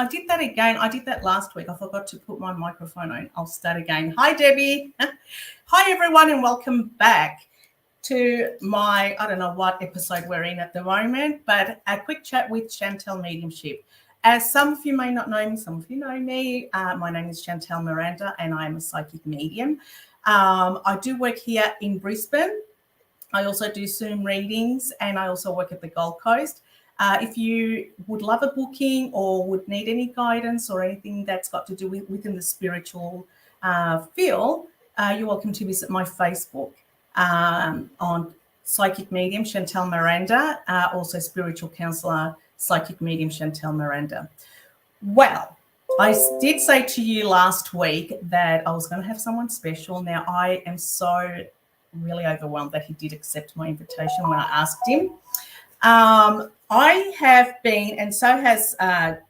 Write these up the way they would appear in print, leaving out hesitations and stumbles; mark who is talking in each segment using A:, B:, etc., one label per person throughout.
A: I did that again. I did that last week. I forgot to put my microphone on. I'll start again. Hi, Debbie. Hi, everyone, and welcome back to my, I don't know what episode we're in at the moment, but a quick chat with Chantal Mediumship. As some of you may not know me, some of you know me. My name is Chantal Miranda, and I am a psychic medium. I do work here in Brisbane. I also do Zoom readings, and I also work at the Gold Coast. If you would love a booking or would need any guidance or anything that's got to do with within the spiritual field, you're welcome to visit my Facebook on Psychic Medium Chantal Miranda, also spiritual counselor, Psychic Medium Chantal Miranda. Well, I did say to you last week that I was going to have someone special. Now, I am so really overwhelmed that he did accept my invitation when I asked him. I have been, and so has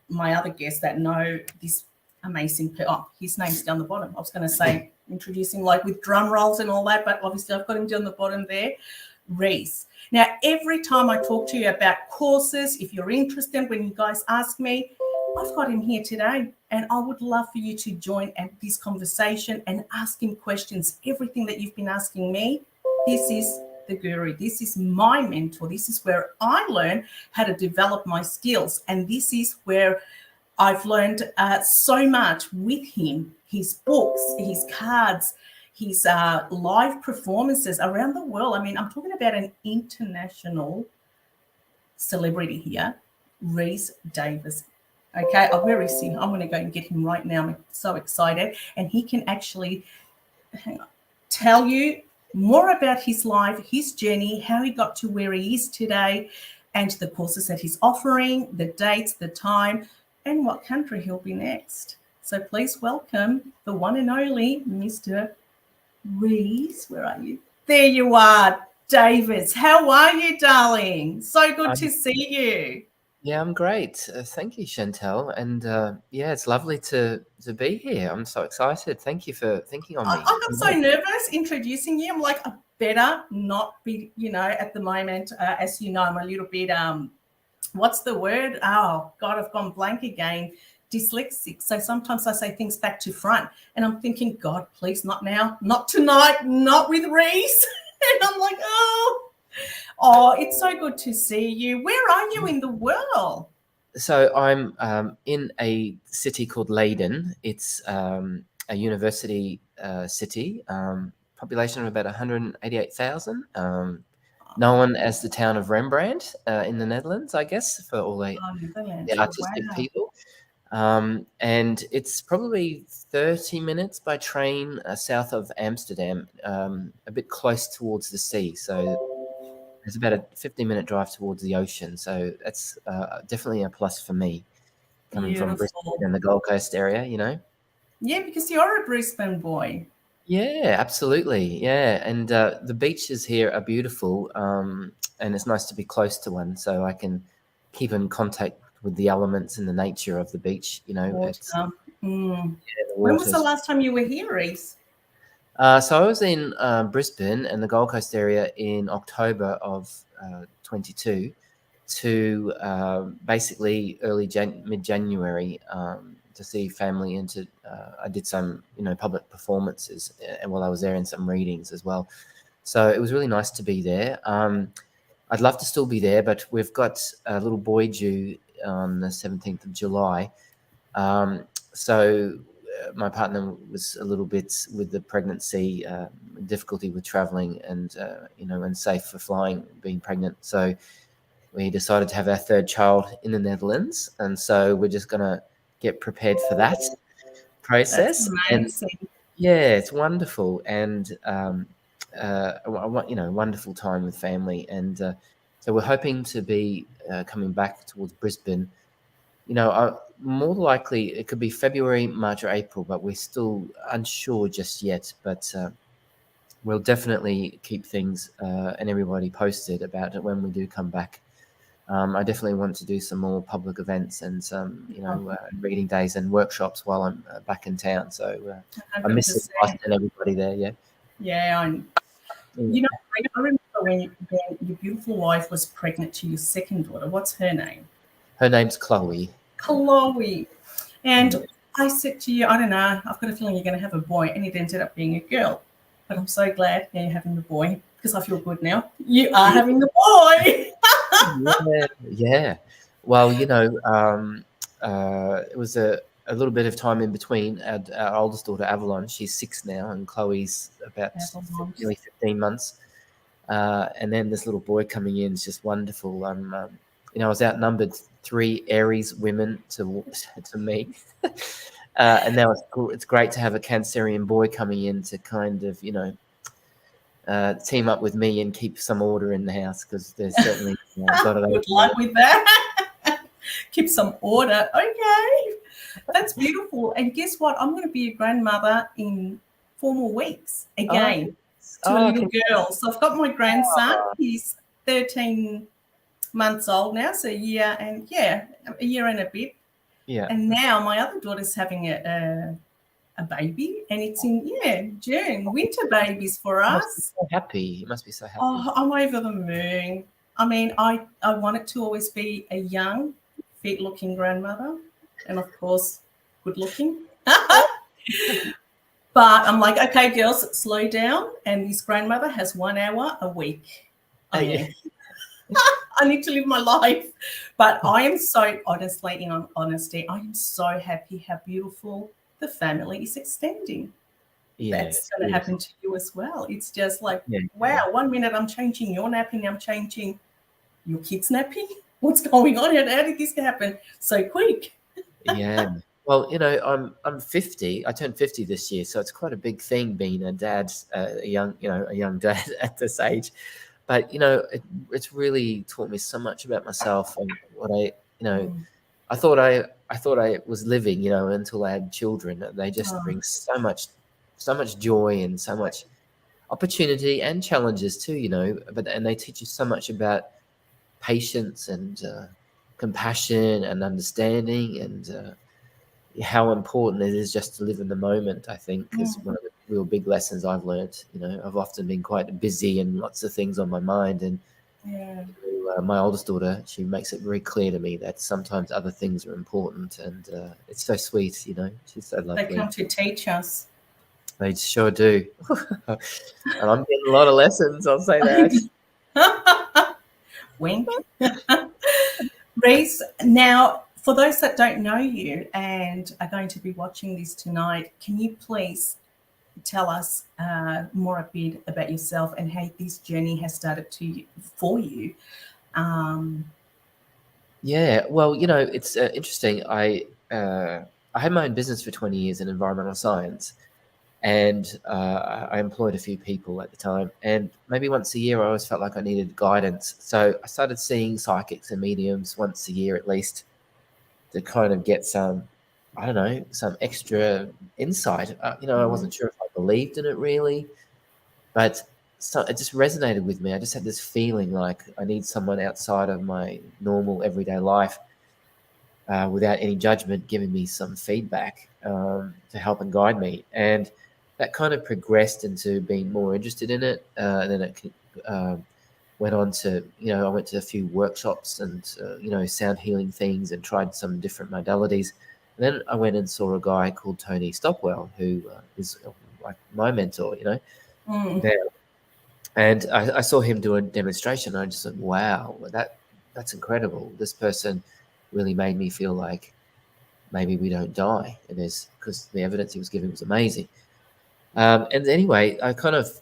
A: my other guests that know this amazing, his name's down the bottom. I was going to say, introduce him like with drum rolls and all that, but obviously I've got him down the bottom there, Rhys. Now, every time I talk to you about courses, if you're interested, when you guys ask me, I've got him here today, and I would love for you to join this conversation and ask him questions. Everything that you've been asking me, this is the guru. This is my mentor. This is where I learn how to develop my skills, and this is where I've learned so much with him. His books, his cards, his live performances around the world. I mean, I'm talking about an international celebrity here, Rhys Davies. Okay, where is he? I'm going to go and get him right now. I'm so excited. And he can actually tell you more about his life, his journey, how he got to where he is today, and the courses that he's offering, the dates, the time, and what country he'll be next. So please welcome the one and only Mr. Rhys. Where are you? There you are, Davies. How are you, darling? So good to see you.
B: Yeah, I'm great. Thank you, Chantal. And yeah, it's lovely to be here. I'm so excited. Thank you for thinking on me.
A: I got so nervous introducing you. I'm like, I better not be, at the moment, as you know, I'm a little bit, what's the word? Oh, God, I've gone blank again. Dyslexic. So sometimes I say things back to front, and I'm thinking, God, please, not now, not tonight, not with Rhys. And I'm like, oh, it's so good to see you. Where are you in the world?
B: So I'm in a city called Leiden. It's a university city, population of about 188,000. Known as the town of Rembrandt in the Netherlands, I guess, for all the artistic people. And it's probably 30 minutes by train south of Amsterdam, a bit close towards the sea. So it's about a 15-minute drive towards the ocean. So that's definitely a plus for me, coming from Brisbane and the Gold Coast area,
A: Yeah, because you're a Brisbane boy.
B: Yeah, absolutely. Yeah, and the beaches here are beautiful, and it's nice to be close to one, so I can keep in contact with the elements and the nature of the beach.
A: When was the last time you were here, Rhys?
B: So I was in Brisbane and the Gold Coast area in October of 22 to basically mid-January. To see family and I did some public performances while I was there and some readings as well, so it was really nice to be there. I'd love to still be there, but we've got a little boy due on the 17th of July, so my partner was a little bit with the pregnancy, difficulty with traveling and unsafe for flying being pregnant, so we decided to have our third child in the Netherlands, and so we're just gonna get prepared for that process. And yeah, it's wonderful, and wonderful time with family, and so we're hoping to be coming back towards Brisbane. More likely it could be February, March, or April, but we're still unsure just yet. But we'll definitely keep things and everybody posted about it when we do come back. I definitely want to do some more public events and some, reading days and workshops while I'm back in town. So I miss it and everybody there. Yeah.
A: Yeah. I remember when your beautiful wife was pregnant to your second daughter. What's her name?
B: Her name's Chloe.
A: Chloe. And I said to you, I don't know, I've got a feeling you're going to have a boy, and it ended up being a girl. But I'm so glad now you're having the boy because I feel good now. You are having the boy.
B: Yeah. Well, it was a little bit of time in between. Our oldest daughter, Avalon, she's 6 now, and Chloe's about nearly 15 months. And then this little boy coming in is just wonderful. I was outnumbered 3 Aries women to me. And now it's great to have a Cancerian boy coming in to kind of, team up with me and keep some order in the house, because there's certainly got it.
A: Good luck with that. Keep some order. Okay. That's beautiful. And guess what? I'm going to be a grandmother in 4 more weeks again to a little girl. So I've got my grandson. He's 13 months old now, so a year and a bit.
B: Yeah.
A: And now my other daughter's having a baby, and it's in June. Winter babies for us.
B: You must be so happy.
A: Oh, I'm over the moon. I mean, I want it to always be a young, fit-looking grandmother, and of course, good-looking. But I'm like, okay, girls, slow down. And this grandmother has 1 hour a week. I need to live my life. But I am so, honestly, in honesty, I am so happy how beautiful the family is extending.
B: Yeah,
A: that's going to happen to you as well. It's just like, wow, 1 minute I'm changing your napping, I'm changing your kids' napping. What's going on? How did this happen so quick?
B: Yeah. Well, I'm 50. I turned 50 this year, so it's quite a big thing being a dad, a young dad at this age. But it's really taught me so much about myself and what I thought I was living, until I had children. They just bring so much joy and so much opportunity and challenges too, and they teach you so much about patience and compassion and understanding, and how important it is just to live in the moment. I think is one of the real big lessons I've learned. I've often been quite busy and lots of things on my mind, and my oldest daughter, she makes it very clear to me that sometimes other things are important, and it's so sweet. She's so lovely.
A: They come to teach us.
B: They sure do. And I'm getting a lot of lessons, I'll say that.
A: Wink. Rhys, now, for those that don't know you and are going to be watching this tonight, can you please tell us more a bit about yourself and how this journey has started for you?
B: Yeah, well, it's interesting. I had my own business for 20 years in environmental science, and I employed a few people at the time. And maybe once a year, I always felt like I needed guidance. So I started seeing psychics and mediums once a year at least, to kind of get some extra insight. I wasn't sure if I believed in it really, but it just resonated with me. I just had this feeling like I need someone outside of my normal everyday life, without any judgment, giving me some feedback to help and guide me. And that kind of progressed into being more interested in it. And then it went on to, I went to a few workshops and, sound healing things, and tried some different modalities. And then I went and saw a guy called Tony Stockwell, who is like my mentor, there. And I saw him do a demonstration. And I just said, wow, that's incredible. This person really made me feel like maybe we don't die. And because the evidence he was giving was amazing. And anyway, I kind of,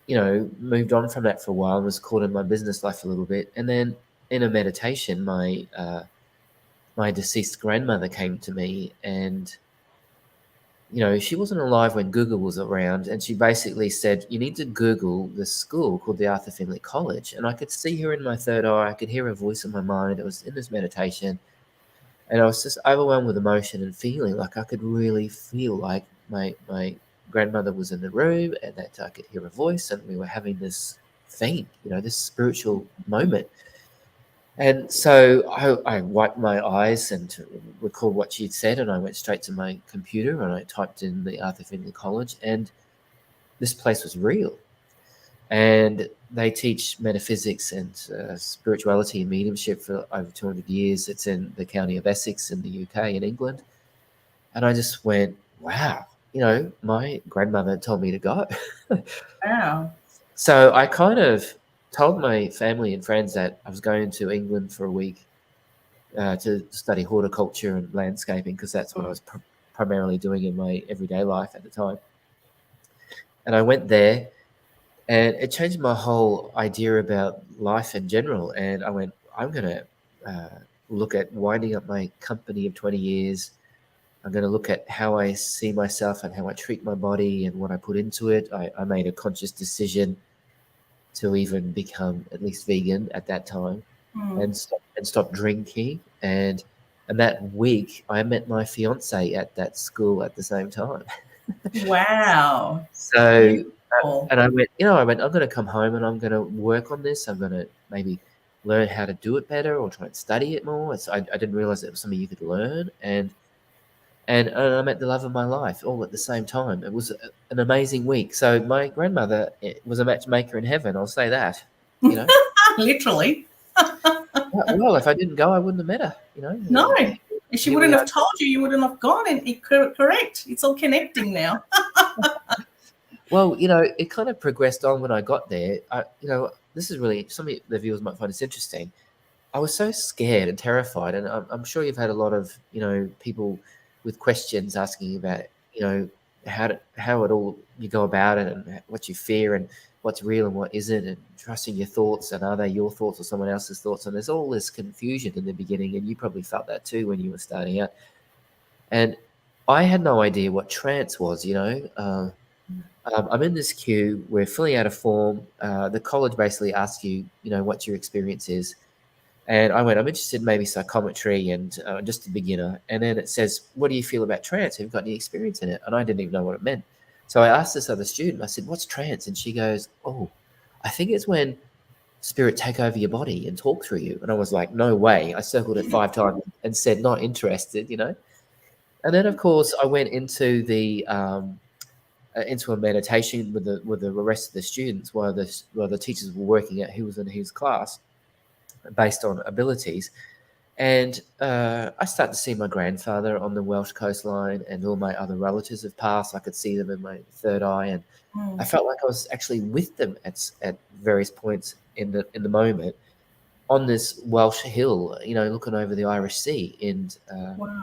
B: moved on from that for a while and was caught in my business life a little bit. And then in a meditation, my deceased grandmother came to me, and, she wasn't alive when Google was around. And she basically said, you need to Google this school called the Arthur Findlay College. And I could see her in my third eye. I could hear her voice in my mind. It was in this meditation. And I was just overwhelmed with emotion and feeling like I could really feel like my grandmother was in the room, and that I could hear her voice, and we were having this thing, this spiritual moment. And so I wiped my eyes and recalled what she'd said, and I went straight to my computer and I typed in the Arthur Findlay College, and this place was real. And they teach metaphysics and spirituality and mediumship for over 200 years. It's in the county of Essex in the UK in England. And I just went, wow, my grandmother told me to go.
A: Wow.
B: So I kind of told my family and friends that I was going to England for a week to study horticulture and landscaping, because that's what I was primarily doing in my everyday life at the time. And I went there, and it changed my whole idea about life in general. And I went, I'm going to look at winding up my company of 20 years. I'm going to look at how I see myself and how I treat my body and what I put into it. I made a conscious decision to even become at least vegan at that time, and stop drinking. And that week, I met my fiance at that school at the same time.
A: Wow.
B: So,
A: Beautiful.
B: and I went, I'm going to come home and I'm going to work on this. I'm going to maybe learn how to do it better or try and study it more. I didn't realize it was something you could learn. And I met the love of my life all at the same time. It was an amazing week. So my grandmother was a matchmaker in heaven. I'll say that,
A: Literally.
B: Well, if I didn't go, I wouldn't have met her,
A: No. If she
B: Here
A: wouldn't
B: we
A: have
B: are.
A: told you, you wouldn't have gone. And correct. It's all connecting now.
B: Well, it kind of progressed on when I got there. This is really, some of the viewers might find this interesting. I was so scared and terrified, and I'm sure you've had a lot of, people with questions asking about, how it all, you go about it, and what you fear and what's real and what isn't, and trusting your thoughts, and are they your thoughts or someone else's thoughts? And there's all this confusion in the beginning, and you probably felt that too when you were starting out. And I had no idea what trance was, I'm in this queue. We're filling out a form. The college basically asks you, what your experience is. And I went, I'm interested in maybe psychometry and just a beginner. And then it says, what do you feel about trance? Have you got any experience in it? And I didn't even know what it meant. So I asked this other student, I said, what's trance? And she goes, oh, I think it's when spirit take over your body and talk through you. And I was like, no way. I circled it 5 times and said, not interested, And then, of course, I went into into a meditation with the rest of the students while the teachers were working out who was in whose class based on abilities. And I started to see my grandfather on the Welsh coastline, and all my other relatives have passed. I could see them in my third eye, and I felt like I was actually with them at various points in the moment on this Welsh hill, looking over the Irish Sea
A: Wow.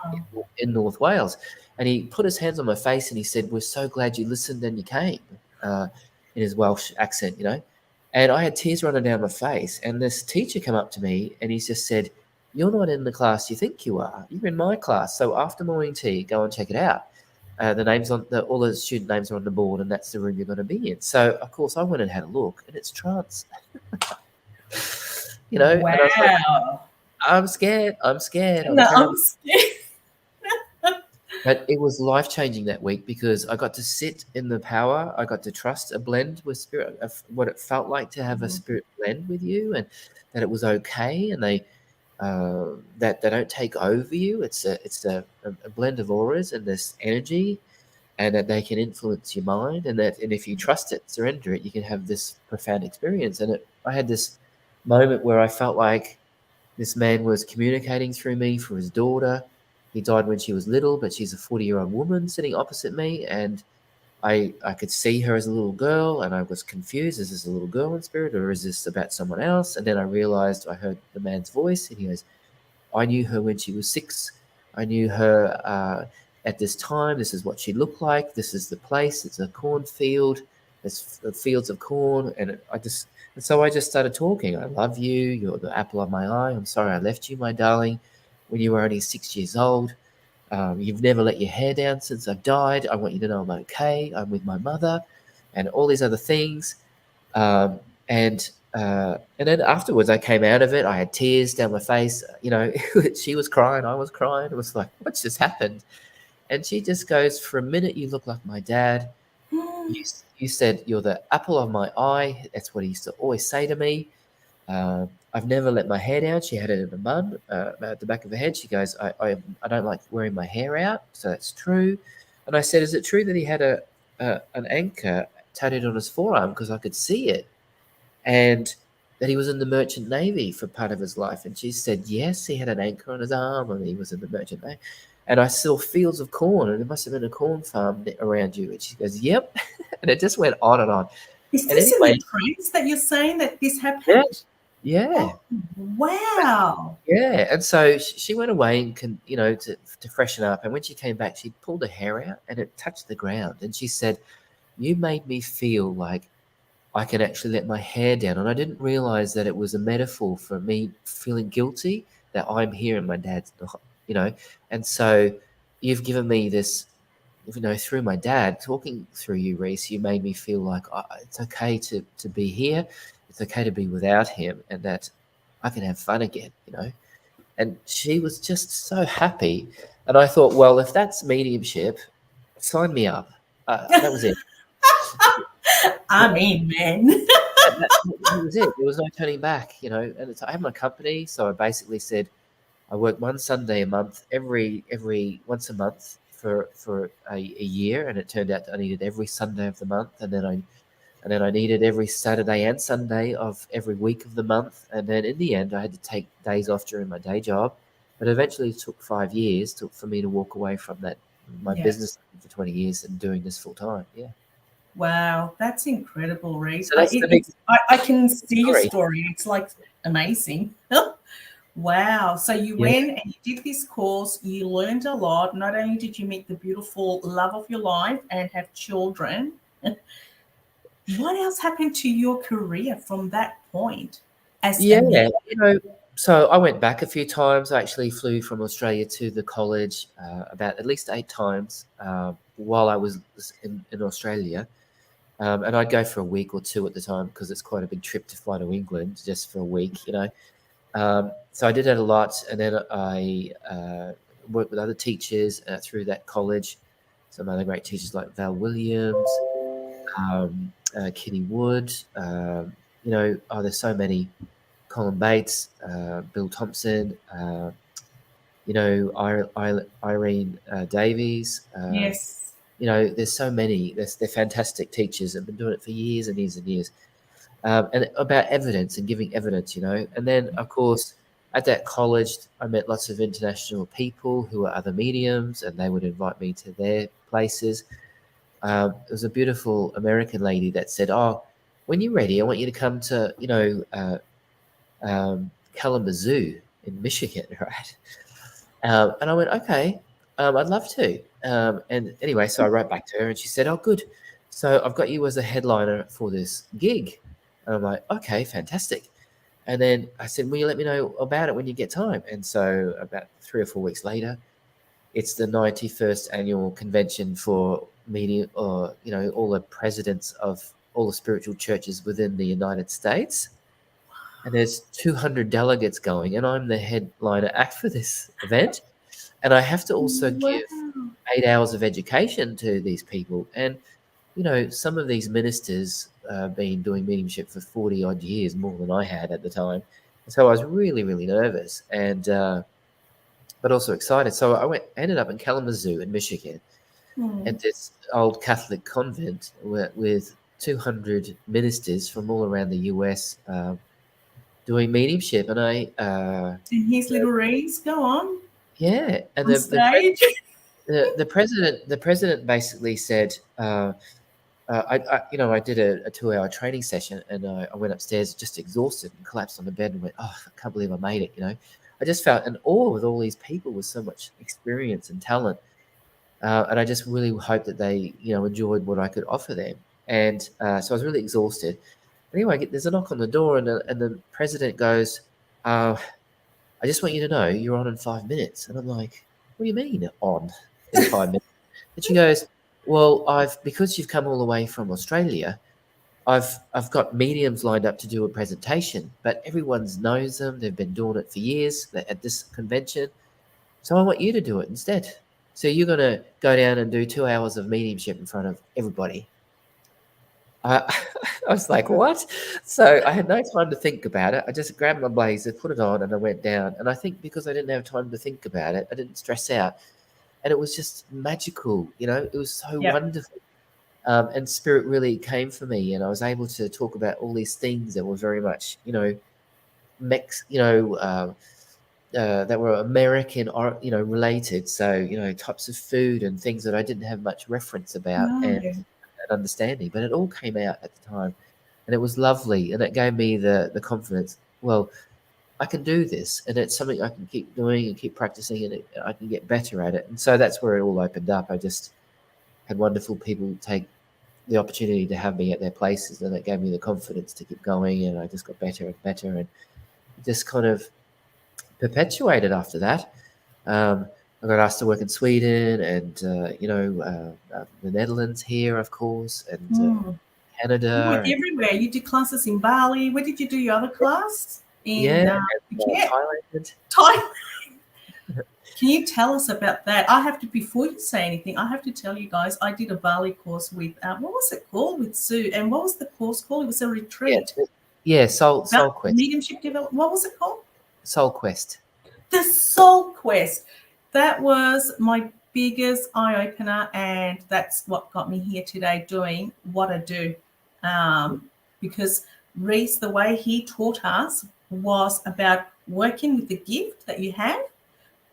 B: in North Wales. And he put his hands on my face and he said, "We're so glad you listened and you came," in his Welsh accent, And I had tears running down my face. And this teacher came up to me and he just said, "You're not in the class you think you are. You're in my class. So after morning tea, go and check it out. The names all the student names are on the board, and that's the room you're going to be in." So of course I went and had a look, and it's trance. And I was like,
A: Wow.
B: I'm scared. I'm scared. I'm
A: No,
B: terrible.
A: I'm scared.
B: But it was life changing that week because I got to sit in the power. I got to trust a blend with spirit, of what it felt like to have a spirit blend with you, and that it was okay. And that they don't take over you. It's a blend of auras and this energy, and that they can influence your mind. And if you trust it, surrender it, you can have this profound experience. And I had this moment where I felt like this man was communicating through me for his daughter. He died when she was little, but she's a 40-year-old woman sitting opposite me, and I could see her as a little girl, and I was confused. Is this a little girl in spirit, or is this about someone else? And then I realized I heard the man's voice, and he goes, "I knew her when she was 6. I knew her at this time. This is what she looked like. This is the place. It's a cornfield. There's fields of corn." And so I just started talking. "I love you. You're the apple of my eye. I'm sorry I left you, my darling, when you were only 6 years old. You've never let your hair down since I've died. I want you to know I'm okay. I'm with my mother," and all these other things. Um, and then afterwards, I came out of it. I had tears down my face. She was crying. I was crying. It was like, what's just happened? And she just goes, "For a minute, you look like my dad. You said you're the apple of my eye." That's what he used to always say to me. I've never let my hair down. She had it in the bun at the back of her head. She goes, I don't like wearing my hair out. So that's true. And I said, "Is it true that he had an anchor tattooed on his forearm?" Because I could see it. And that he was in the Merchant Navy for part of his life. And she said, yes, he had an anchor on his arm and he was in the Merchant Navy. And I saw fields of corn, and there must have been a corn farm around you. And she goes, yep. And it just went on and on.
A: Is
B: And
A: this in
B: anyway,
A: the trends that you're saying that this
B: yeah,
A: happened?
B: yeah.
A: Oh, wow.
B: Yeah, and so she went away and to freshen up. And when she came back, she pulled her hair out and it touched the ground. And she said, "You made me feel like I can actually let my hair down." And I didn't realize that it was a metaphor for me feeling guilty that I'm here and my dad's not. And so you've given me this, through my dad talking through you, Rhys. You made me feel like it's okay to be here. It's okay to be without him, and that I can have fun again. And she was just so happy. And I thought, well, if that's mediumship, sign me up. That was it.
A: I mean, man.
B: That was it. There was no turning back. And I had my company, so I basically said I work one Sunday a month, every once a month for a year, and it turned out that I needed every Sunday of the month, and then I needed every Saturday and Sunday of every week of the month. And then in the end, I had to take days off during my day job. But eventually it took 5 years for me to walk away from my
A: Yeah.
B: business for 20 years and doing this full time. Yeah.
A: Wow, that's incredible, Rhys.
B: So that's the big
A: I can see your
B: story.
A: story. It's like amazing. Wow. So you
B: Yeah.
A: went and you did this course, you learned a lot. Not only did you meet the beautiful love of your life and have children, what else happened to your career from that point as a
B: Yeah.
A: medium?
B: So I went back a few times. I actually flew from Australia to the college about at least 8 times while I was in Australia. And I'd go for a week or two at the time because it's quite a big trip to fly to England just for a week. So I did that a lot, and then I worked with other teachers through that college. Some other great teachers like Val Williams, Kitty Wood. There's so many. Colin Bates, Bill Thompson. Irene Davies.
A: Yes.
B: There's so many. They're fantastic teachers. Have been doing it for years and years and years. And about evidence and giving evidence. And then of course at that college I met lots of international people who are other mediums, and they would invite me to their places. There was a beautiful American lady that said, "Oh, when you're ready, I want you to come to Kalamazoo in Michigan," right? And I went, "Okay, I'd love to." And anyway, so I wrote back to her, and she said, "Oh, good. So I've got you as a headliner for this gig." And I'm like, "Okay, fantastic." And then I said, "Will you let me know about it when you get time?" And so about 3 or 4 weeks later, it's the 91st annual convention for media, or all the presidents of all the spiritual churches within the United States. And there's 200 delegates going, and I'm the headliner act for this event. And I have to also give
A: Wow.
B: 8 hours of education to these people. And some of these ministers been doing mediumship for 40 odd years, more than I had at the time. So I was really, really nervous and but also excited. So ended up in Kalamazoo in Michigan
A: Hmm.
B: at this old Catholic convent with 200 ministers from all around the US doing mediumship. And
A: And here's little Rhys. Go on
B: and
A: on stage.
B: the president basically said, I did a 2-hour training session, and I went upstairs just exhausted and collapsed on the bed and went, "Oh, I can't believe I made it." I just felt in awe with all these people with so much experience and talent, and I just really hoped that they enjoyed what I could offer them. And so I was really exhausted. Anyway, there's a knock on the door, and the president goes, "I just want you to know you're on in 5 minutes." And I'm like, "What do you mean on in 5 minutes?" And she goes, "Well, because you've come all the way from Australia, I've got mediums lined up to do a presentation, but everyone knows them. They've been doing it for years at this convention. So I want you to do it instead. So you're going to go down and do 2 hours of mediumship in front of everybody." I, I was like, "What?" So I had no time to think about it. I just grabbed my blazer, put it on, and I went down. And I think because I didn't have time to think about it, I didn't stress out. And it was just magical. It was so
A: Yep.
B: wonderful. And spirit really came for me, and I was able to talk about all these things that were very much, mix, that were American or related. So types of food and things that I didn't have much reference about
A: No.
B: and understanding, but it all came out at the time, and it was lovely, and it gave me the confidence. Well, I can do this, and it's something I can keep doing and keep practicing, and I can get better at it. And so that's where it all opened up. I just had wonderful people take the opportunity to have me at their places, and it gave me the confidence to keep going, and I just got better and better, and just kind of perpetuated after that. I got asked to work in Sweden and the Netherlands here, of course, and
A: You were
B: Canada.
A: everywhere. You did classes in Bali. Where did you do your other class? In
B: Yeah, Thailand.
A: Thailand. Can you tell us about that? I have to, before you say anything, I have to tell you guys, I did a Bali course with, what was it called? With Sue. And what was the course called? It was a retreat.
B: Yeah, Soul Quest.
A: Mediumship development. What was it called?
B: Soul Quest.
A: The Soul Quest. That was my biggest eye opener, and that's what got me here today doing what I do. Because Rhys, the way he taught us was about working with the gift that you have,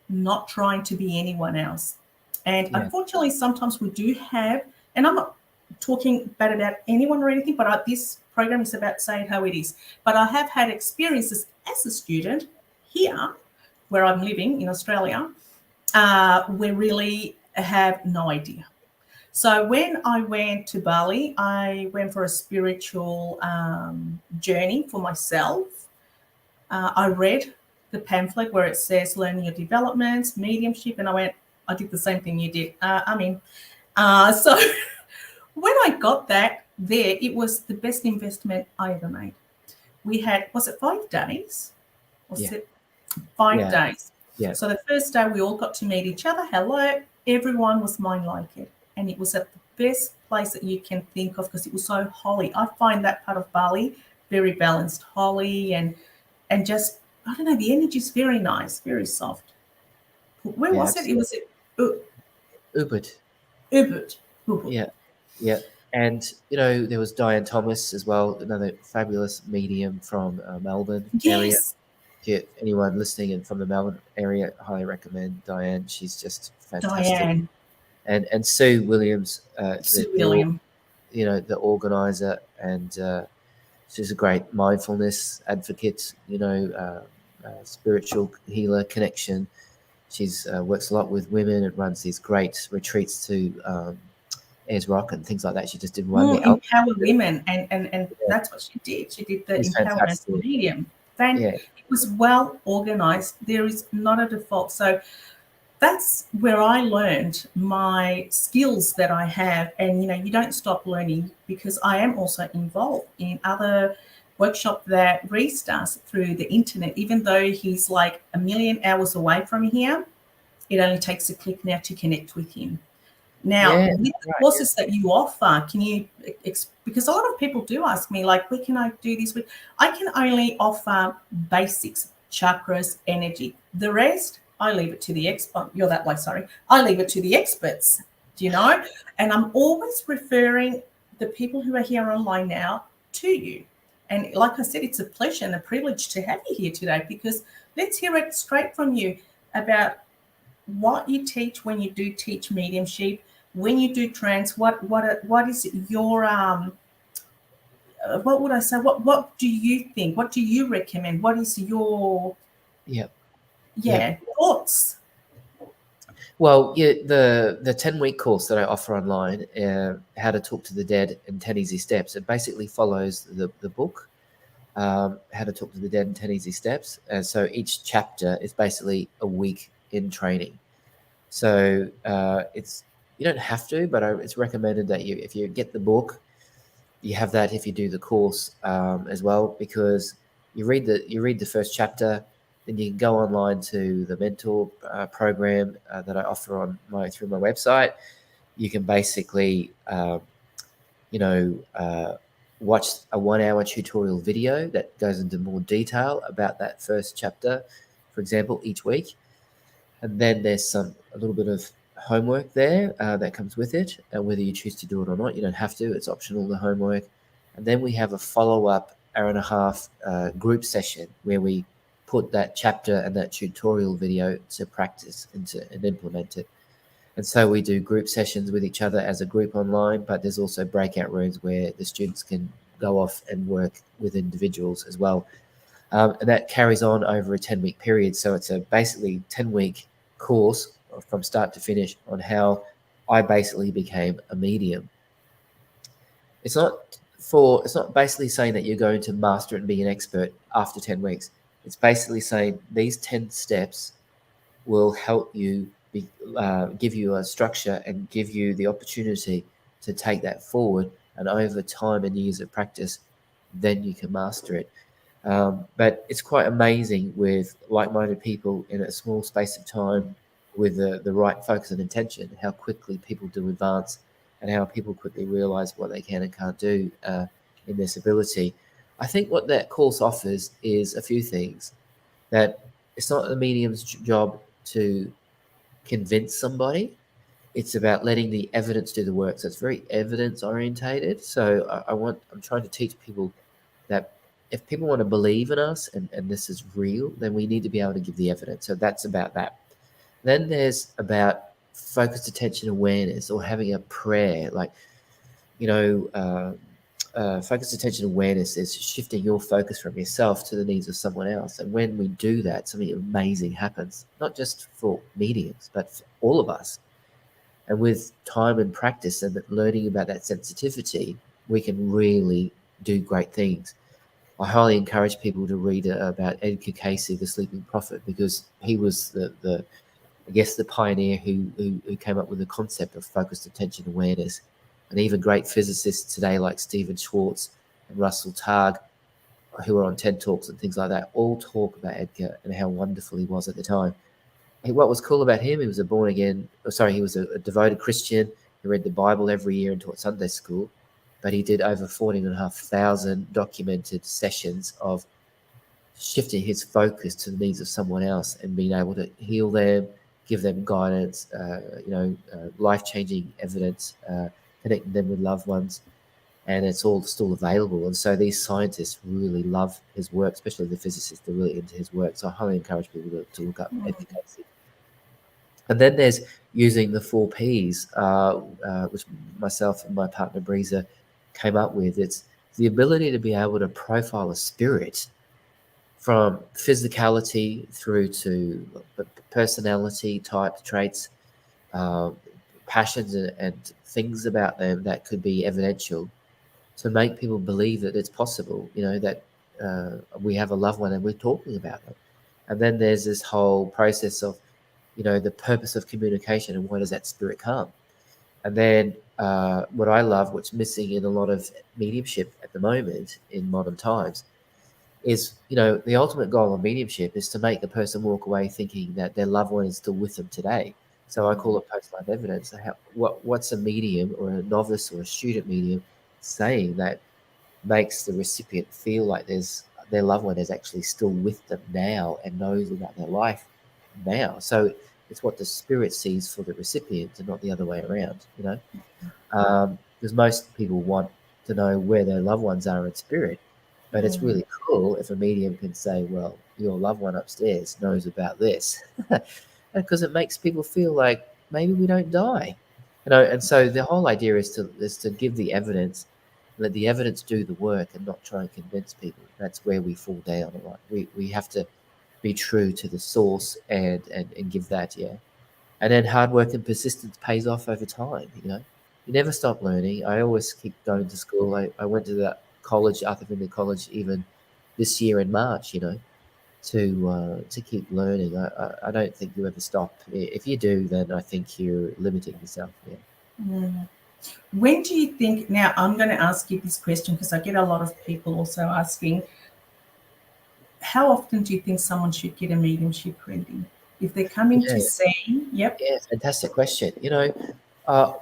A: not trying to be anyone else. And unfortunately, sometimes we do have, and I'm not talking bad about anyone or anything, but this program is about saying how it is. But I have had experiences as a student here, where I'm living in Australia, we really have no idea. So when I went to Bali, I went for a spiritual journey for myself. I read the pamphlet where it says learning your developments, mediumship, and I did the same thing you did. So when I got that there, it was the best investment I ever made. We had, was it 5 days? Was it 5 days?
B: Yeah.
A: So the first day we all got to meet each other. Hello. Everyone was mind like it. And it was at the best place that you can think of because it was so holy. I find that part of Bali very balanced, holy, and just, I don't know, the energy is very nice, very soft. Where was it? It was at
B: Ubud.
A: Ubud.
B: Yeah. And, there was Diane Thomas as well, another fabulous medium from Melbourne area. If anyone listening and from the Melbourne area, I highly recommend Diane. She's just fantastic.
A: Diane.
B: And Sue Williams,
A: William.
B: The organizer, and she's a great mindfulness advocate, spiritual healer connection. She's works a lot with women and runs these great retreats to Ayers Rock and things like that. She just did one.
A: Empower women, and that's what she did. She did the empowerment medium. It was well organized. There is not a default. So that's where I learned my skills that I have. And, you don't stop learning, because I am also involved in other workshop that Rhys does through the internet. Even though he's like a million hours away from here, it only takes a click now to connect with him. Now, with the courses that you offer, can you, because a lot of people do ask me, like, where can I do this with? I can only offer basics, chakras, energy. The rest, I leave it to the you're that way, sorry. I leave it to the experts, do you know? And I'm always referring the people who are here online now to you. And like I said, it's a pleasure and a privilege to have you here today, because let's hear it straight from you about what you teach when you do teach mediumship, when you do trance. What is your what would I say? What do you think? What do you recommend? What is your thoughts?
B: Well, the 10-week course that I offer online, How to Talk to the Dead in 10 Easy Steps, it basically follows the book, How to Talk to the Dead in 10 Easy Steps. And so each chapter is basically a week in training. So you don't have to, but it's recommended that if you get the book, you have that if you do the course as well, because you read the first chapter, then you can go online to the mentor program that I offer through my website. You can basically watch a 1-hour tutorial video that goes into more detail about that first chapter, for example, each week. And then there's a little bit of homework there that comes with it, and whether you choose to do it or not, you don't have to. It's optional, the homework. And then we have a follow-up hour and a half group session where we put that chapter and that tutorial video to practice and implement it. And so we do group sessions with each other as a group online, but there's also breakout rooms where the students can go off and work with individuals as well. And that carries on over a 10-week period. So it's a basically 10-week course from start to finish on how I basically became a medium. It's not basically saying that you're going to master it and be an expert after 10 weeks. It's basically saying these 10 steps will help you give you a structure and give you the opportunity to take that forward. And over time and years of practice, then you can master it. But it's quite amazing with like-minded people in a small space of time with the right focus and intention, how quickly people do advance and how people quickly realize what they can and can't do in this ability. I think what that course offers is a few things. That it's not the medium's job to convince somebody. It's about letting the evidence do the work. So it's very evidence orientated. So I'm trying to teach people that if people want to believe in us and this is real, then we need to be able to give the evidence. So that's about that. Then there's about focused attention awareness or having a prayer, like, focused attention awareness is shifting your focus from yourself to the needs of someone else. And when we do that, something amazing happens, not just for mediums, but for all of us. And with time and practice and learning about that sensitivity, we can really do great things. I highly encourage people to read about Edgar Cayce, the Sleeping Prophet, because he was the pioneer who came up with the concept of focused attention awareness. And even great physicists today like Stephen Schwartz and Russell Targ, who are on TED Talks and things like that, all talk about Edgar and how wonderful he was at the time. What was cool about him, he was he was a devoted Christian. He read the Bible every year and taught Sunday school, but he did over 14,500 documented sessions of shifting his focus to the needs of someone else and being able to heal them, give them guidance, life-changing evidence, connecting them with loved ones, and it's all still available. And so these scientists really love his work, especially the physicists. They're really into his work. So I highly encourage people to look up Edgar Cayce. And then there's using the 4 Ps, which myself and my partner Breeza came up with. It's the ability to be able to profile a spirit from physicality through to personality type traits, passions and things about them that could be evidential, to make people believe that it's possible, that we have a loved one and we're talking about it. And then there's this whole process of, the purpose of communication and where does that spirit come? And then what I love, what's missing in a lot of mediumship at the moment in modern times, is, the ultimate goal of mediumship is to make the person walk away thinking that their loved one is still with them today. So I call it post-life evidence. What's a medium or a novice or a student medium saying that makes the recipient feel like their loved one is actually still with them now and knows about their life now? So it's what the spirit sees for the recipient and not the other way around, because most people want to know where their loved ones are in spirit. But it's really cool if a medium can say, well, your loved one upstairs knows about this, because it makes people feel like maybe we don't die, and so the whole idea is to give the evidence, let the evidence do the work and not try and convince people. That's where we fall down a lot. We have to be true to the source and give that, and then hard work and persistence pays off over time. You never stop learning. I always keep going to school. I went to that college, Arthur Findlay College, even this year in March, to keep learning. I don't think you ever stop. If you do, then I think you're limiting yourself.
A: When do you think, now I'm going to ask you this question because I get a lot of people also asking, how often do you think someone should get a mediumship reading? If they're coming to see,
B: Yeah, fantastic question.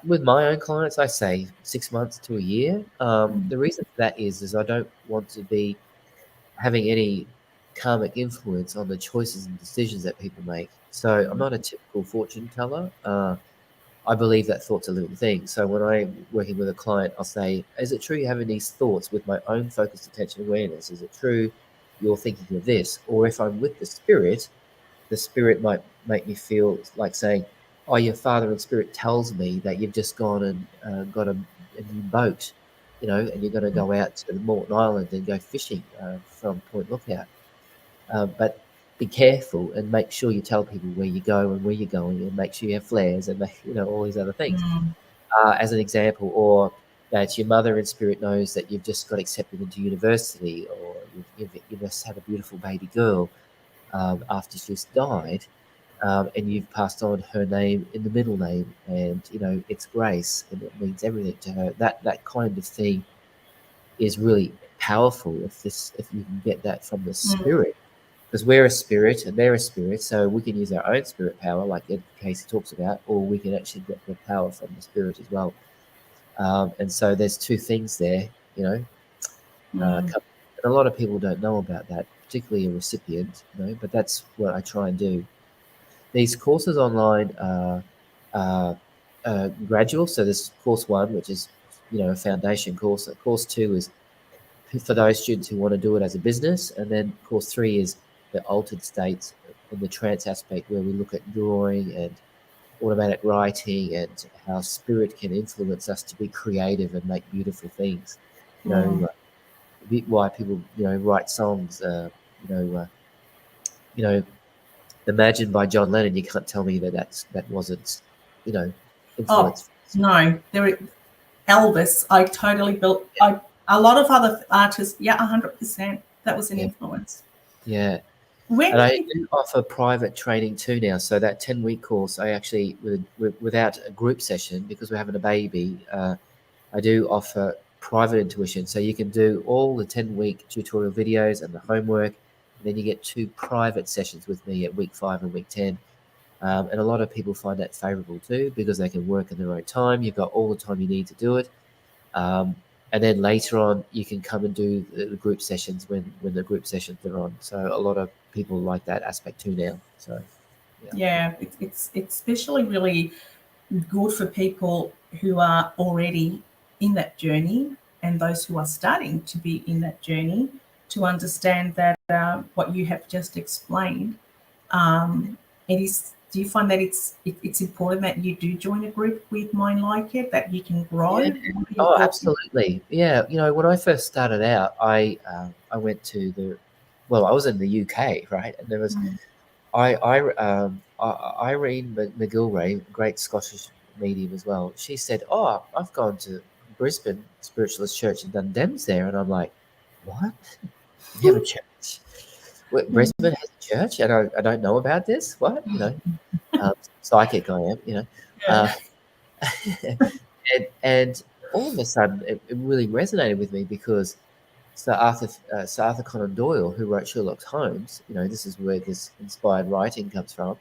B: With my own clients, I say 6 months to a year. The reason for that is I don't want to be having any karmic influence on the choices and decisions that people make. So I'm not a typical fortune teller. I believe that thoughts are living things. So when I'm working with a client, I'll say, is it true you're having these thoughts with my own focused attention awareness? Is it true you're thinking of this. Or if I'm with the spirit might make me feel like saying, oh, your father in spirit tells me that you've just gone and got a new boat, and you're going to go out to the Morton Island and go fishing from Point Lookout. But be careful and make sure you tell people where you go and where you're going, and make sure you have flares and all these other things. As an example, or that your mother in spirit knows that you've just got accepted into university, or you've just had a beautiful baby girl after she's died, and you've passed on her name in the middle name, and it's Grace, and it means everything to her. That kind of thing is really powerful if you can get that from the spirit, because we're a spirit and they're a spirit, so we can use our own spirit power, like Ed Casey talks about, or we can actually get the power from the spirit as well. And so there's two things there, and a lot of people don't know about that, particularly a recipient, but that's what I try and do. These courses online are gradual. So there's course 1, which is, a foundation course. Course 2 is for those students who want to do it as a business. And then course 3 is the altered states and the trance aspect, where we look at drawing and automatic writing and how spirit can influence us to be creative and make beautiful things. Why people, write songs, Imagine by John Lennon. You can't tell me that wasn't, influence.
A: No, Elvis, I totally built. A lot of other artists, 100%. That was an influence.
B: Yeah. And I do offer private training too now. So that 10-week course, I actually, without a group session, because we're having a baby, I do offer private intuition. So you can do all the 10-week tutorial videos and the homework, and then you get 2 private sessions with me at week 5 and week 10. And a lot of people find that favorable too, because they can work in their own time. You've got all the time you need to do it. And then later on, you can come and do the group sessions when the group sessions are on. So a lot of people like that aspect too now. So
A: it's especially really good for people who are already in that journey, and those who are starting to be in that journey, to understand that what you have just explained. It is. Do you find that it's important that you do join a group with Mind Like It, that you can grow?
B: Yeah. Oh, absolutely. Yeah. When I first started out, I went to I was in the UK, right? And there was Irene McGilray, great Scottish medium as well. She said, "Oh, I've gone to Brisbane Spiritualist Church and done DEMS there," and I'm like, "What? You have a church? Brisbane has a church, and I don't know about this? What? Psychic I am, and all of a sudden it really resonated with me, because Sir Arthur Conan Doyle, who wrote Sherlock Holmes, this is where this inspired writing comes from.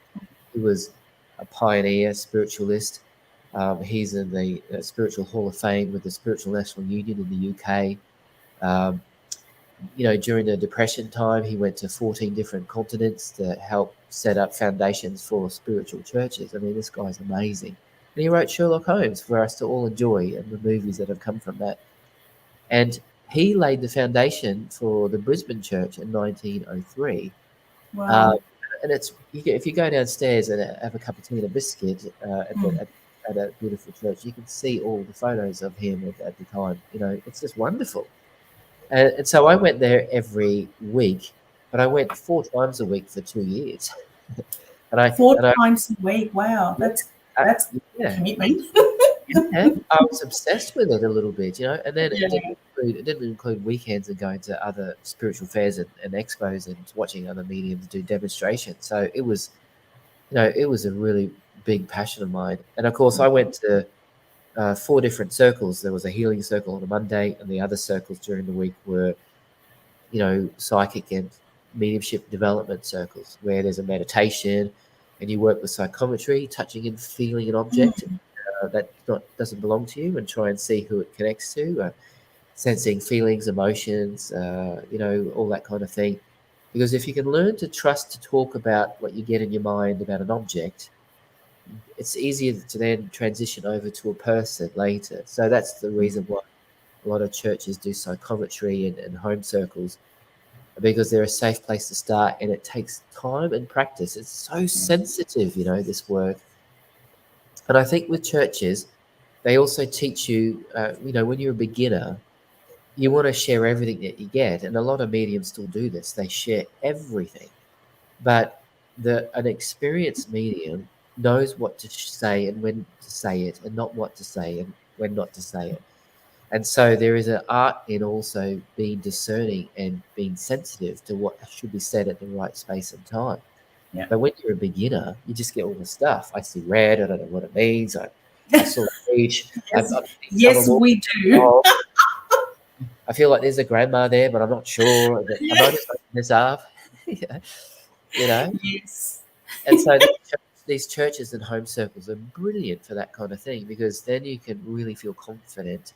B: He was a pioneer spiritualist. He's in the Spiritual Hall of Fame with the Spiritual National Union in the UK. During the Depression time, he went to 14 different continents to help set up foundations for spiritual churches. I mean, this guy's amazing. And he wrote Sherlock Holmes for us to all enjoy, and the movies that have come from that. And he laid the foundation for the Brisbane Church in 1903.
A: Wow.
B: And if you go downstairs and have a cup of tea and a biscuit at a beautiful church, you can see all the photos of him at the time. It's just wonderful. And so I went there every week, but I went 4 times a week for 2 years.
A: Four times a week. Wow, that's commitment.
B: I was obsessed with it a little bit, and then it didn't include weekends and going to other spiritual fairs and expos and watching other mediums do demonstrations. So it was, it was a really big passion of mine. And of course, I went to 4 different circles. There was a healing circle on a Monday, and the other circles during the week were, psychic and mediumship development circles, where there's a meditation and you work with psychometry, touching and feeling an object that doesn't belong to you, and try and see who it connects to, sensing feelings, emotions, all that kind of thing. Because if you can learn to trust to talk about what you get in your mind about an object, it's easier to then transition over to a person later. So that's the reason why a lot of churches do psychometry and home circles, because they're a safe place to start, and it takes time and practice. It's so sensitive, this work. And I think with churches, they also teach you, when you're a beginner, you want to share everything that you get. And a lot of mediums still do this. They share everything. But an experienced medium knows what to say and when to say it, and not what to say and when not to say it. And so there is an art in also being discerning and being sensitive to what should be said at the right space and time.
A: Yeah.
B: But when you're a beginner, you just get all the stuff. I see red. I don't know what it means. I saw a beach.
A: Yes,
B: I've seen
A: yes
B: someone
A: we do.
B: walk. I feel like there's a grandma there, but I'm not sure. Am I just making this up?
A: Yes.
B: And so these churches and home circles are brilliant for that kind of thing, because then you can really feel confident.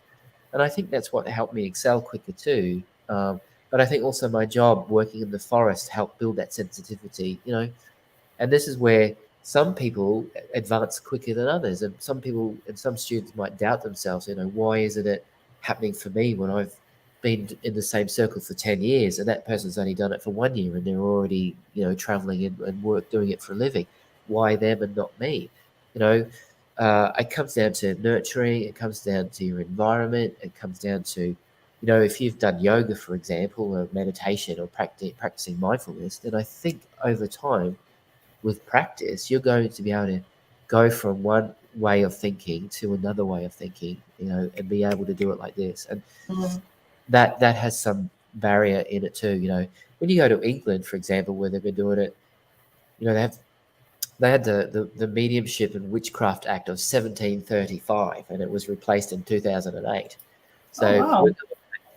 B: And I think that's what helped me excel quicker too. But I think also my job working in the forest helped build that sensitivity, and this is where some people advance quicker than others. And some people and some students might doubt themselves, why isn't it happening for me when I've been in the same circle for 10 years and that person's only done it for 1 year and they're already, traveling and work doing it for a living? Why them and not me? It comes down to nurturing. It comes down to your environment. It comes down to, if you've done yoga, for example, or meditation, or practicing mindfulness, then I think over time, with practice, you're going to be able to go from one way of thinking to another way of thinking, and be able to do it like this. And that has some barrier in it too. When you go to England, for example, where they've been doing it, they had the Mediumship and Witchcraft Act of 1735, and it was replaced in 2008. So
A: wow.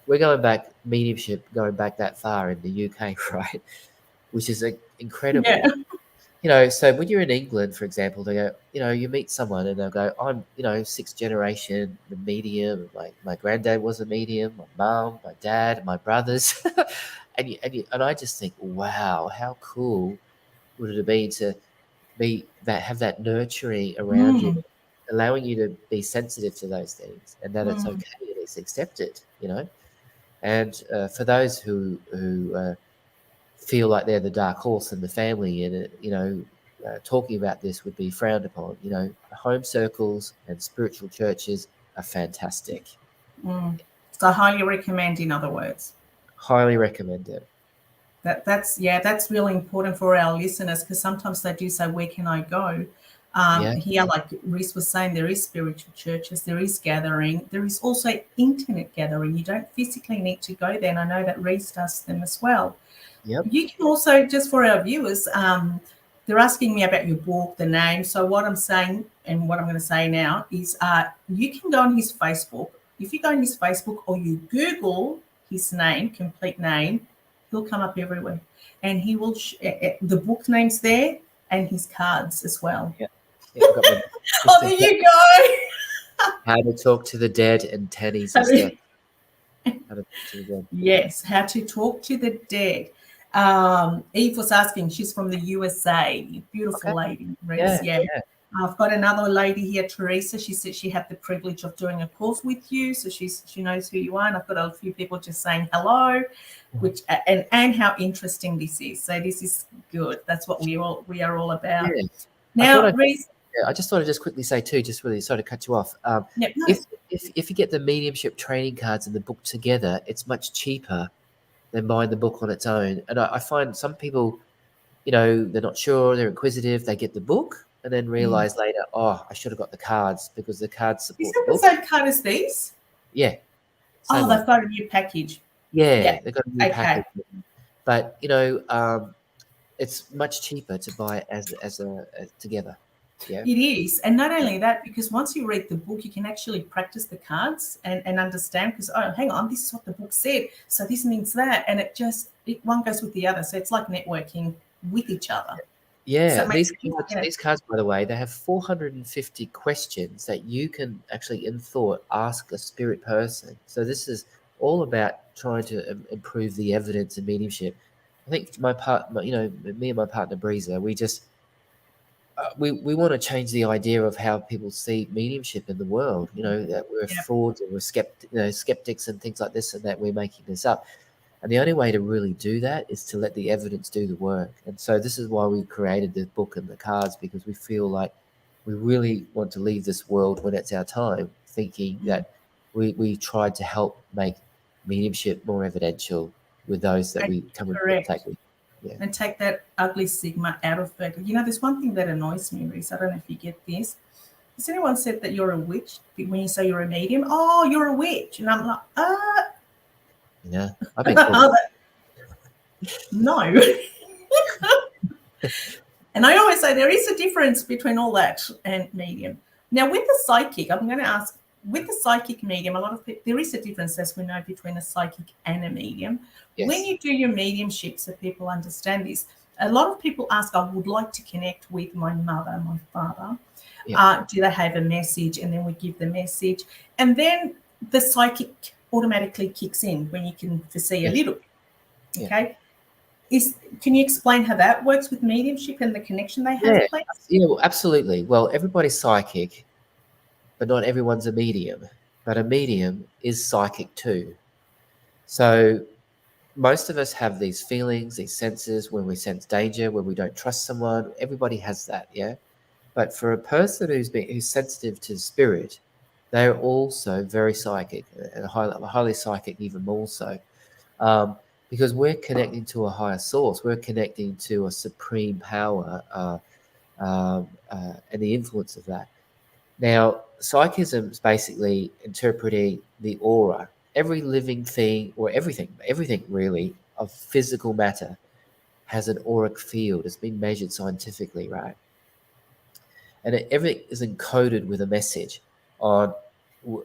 B: we're going back, mediumship going back that far in the UK, right? Which is incredible.
A: Yeah.
B: So when you're in England, for example, they go, you meet someone and they'll go, I'm, 6th generation, the medium. My granddad was a medium, my mum, my dad, my brothers. and I just think, wow, how cool would it have been to have that nurturing around you, allowing you to be sensitive to those things, and that it's okay, it's accepted, And for those who feel like they're the dark horse in the family, and talking about this would be frowned upon. Home circles and spiritual churches are fantastic.
A: So I highly recommend, in other words.
B: Highly recommend it.
A: That's really important for our listeners, because sometimes they do say, where can I go? Here, like Rhys was saying, there is spiritual churches, there is gathering, there is also internet gathering. You don't physically need to go there, and I know that Rhys does them as well.
B: Yep.
A: You can also, just for our viewers, they're asking me about your book, the name. So what I'm saying, and what I'm going to say now, is you can go on his Facebook. If you go on his Facebook or you Google his name, complete name, he'll come up everywhere. And he will, the book name's there and his cards as well.
B: Yeah.
A: Oh, there you go.
B: How to Talk to the Dead and Tanny's sister. How to Talk to the Dead.
A: Yes, How to Talk to the Dead. Eve was asking, she's from the USA. Beautiful lady, Rhys. Yeah. I've got another lady here, Teresa. She said she had the privilege of doing a course with you, so she knows who you are. And I've got a few people just saying hello, which and how interesting this is. So this is good. That's what we are all about.
B: Yeah.
A: Now, Rhys.
B: I just thought I'd just quickly say too, just really sorry to cut you off. If you get the mediumship training cards and the book together, it's much cheaper than buying the book on its own. And I find some people, they're not sure, they're inquisitive, they get the book and then realize later, oh, I should have got the cards, because the cards support the book.
A: Is that the same card as these?
B: Yeah.
A: Oh, they've got a new package.
B: Yeah, they've got a new package. But, it's much cheaper to buy it as together. Yeah.
A: It is. And not only that, because once you read the book, you can actually practice the cards and understand, because, oh, hang on, this is what the book said, so this means that. And one goes with the other. So it's like networking with each other.
B: Yeah. So these cards, by the way, they have 450 questions that you can actually, in thought, ask a spirit person. So this is all about trying to improve the evidence in mediumship. I think me and my partner, Breezer, we just... we want to change the idea of how people see mediumship in the world, that we're frauds and we're skeptics and things like this, and that we're making this up. And the only way to really do that is to let the evidence do the work. And so this is why we created the book and the cards, because we feel like we really want to leave this world when it's our time, thinking that we tried to help make mediumship more evidential with those that we come in contact with. Yeah.
A: And take that ugly stigma out of it. You know, there's one thing that annoys me, Rhys. I don't know if you get this. Has anyone said that you're a witch when you say you're a medium? Oh, you're a witch. And I'm like,
B: Yeah, I've been called
A: no. And I always say there is a difference between all that and medium. Now, with the psychic, I'm going to ask, with the psychic medium, a lot of people, there is a difference, as we know, between a psychic and a medium. Yes. When you do your mediumship, so people understand this, a lot of people ask, I would like to connect with my mother, my father. Yeah. Do they have a message? And then we give the message. And then the psychic automatically kicks in when you can foresee a little. Okay. Can you explain how that works with mediumship and the connection they have, please?
B: Yeah, well, absolutely. Well, everybody's psychic, but not everyone's a medium. But a medium is psychic too. So most of us have these feelings, these senses when we sense danger, when we don't trust someone. Everybody has that, yeah? But for a person who's sensitive to spirit, they're also very psychic, and highly psychic even more so. Because we're connecting to a higher source. We're connecting to a supreme power and the influence of that. Now, psychism is basically interpreting the aura. Every living thing, or everything really, of physical matter has an auric field. It's been measured scientifically, right? And everything is encoded with a message on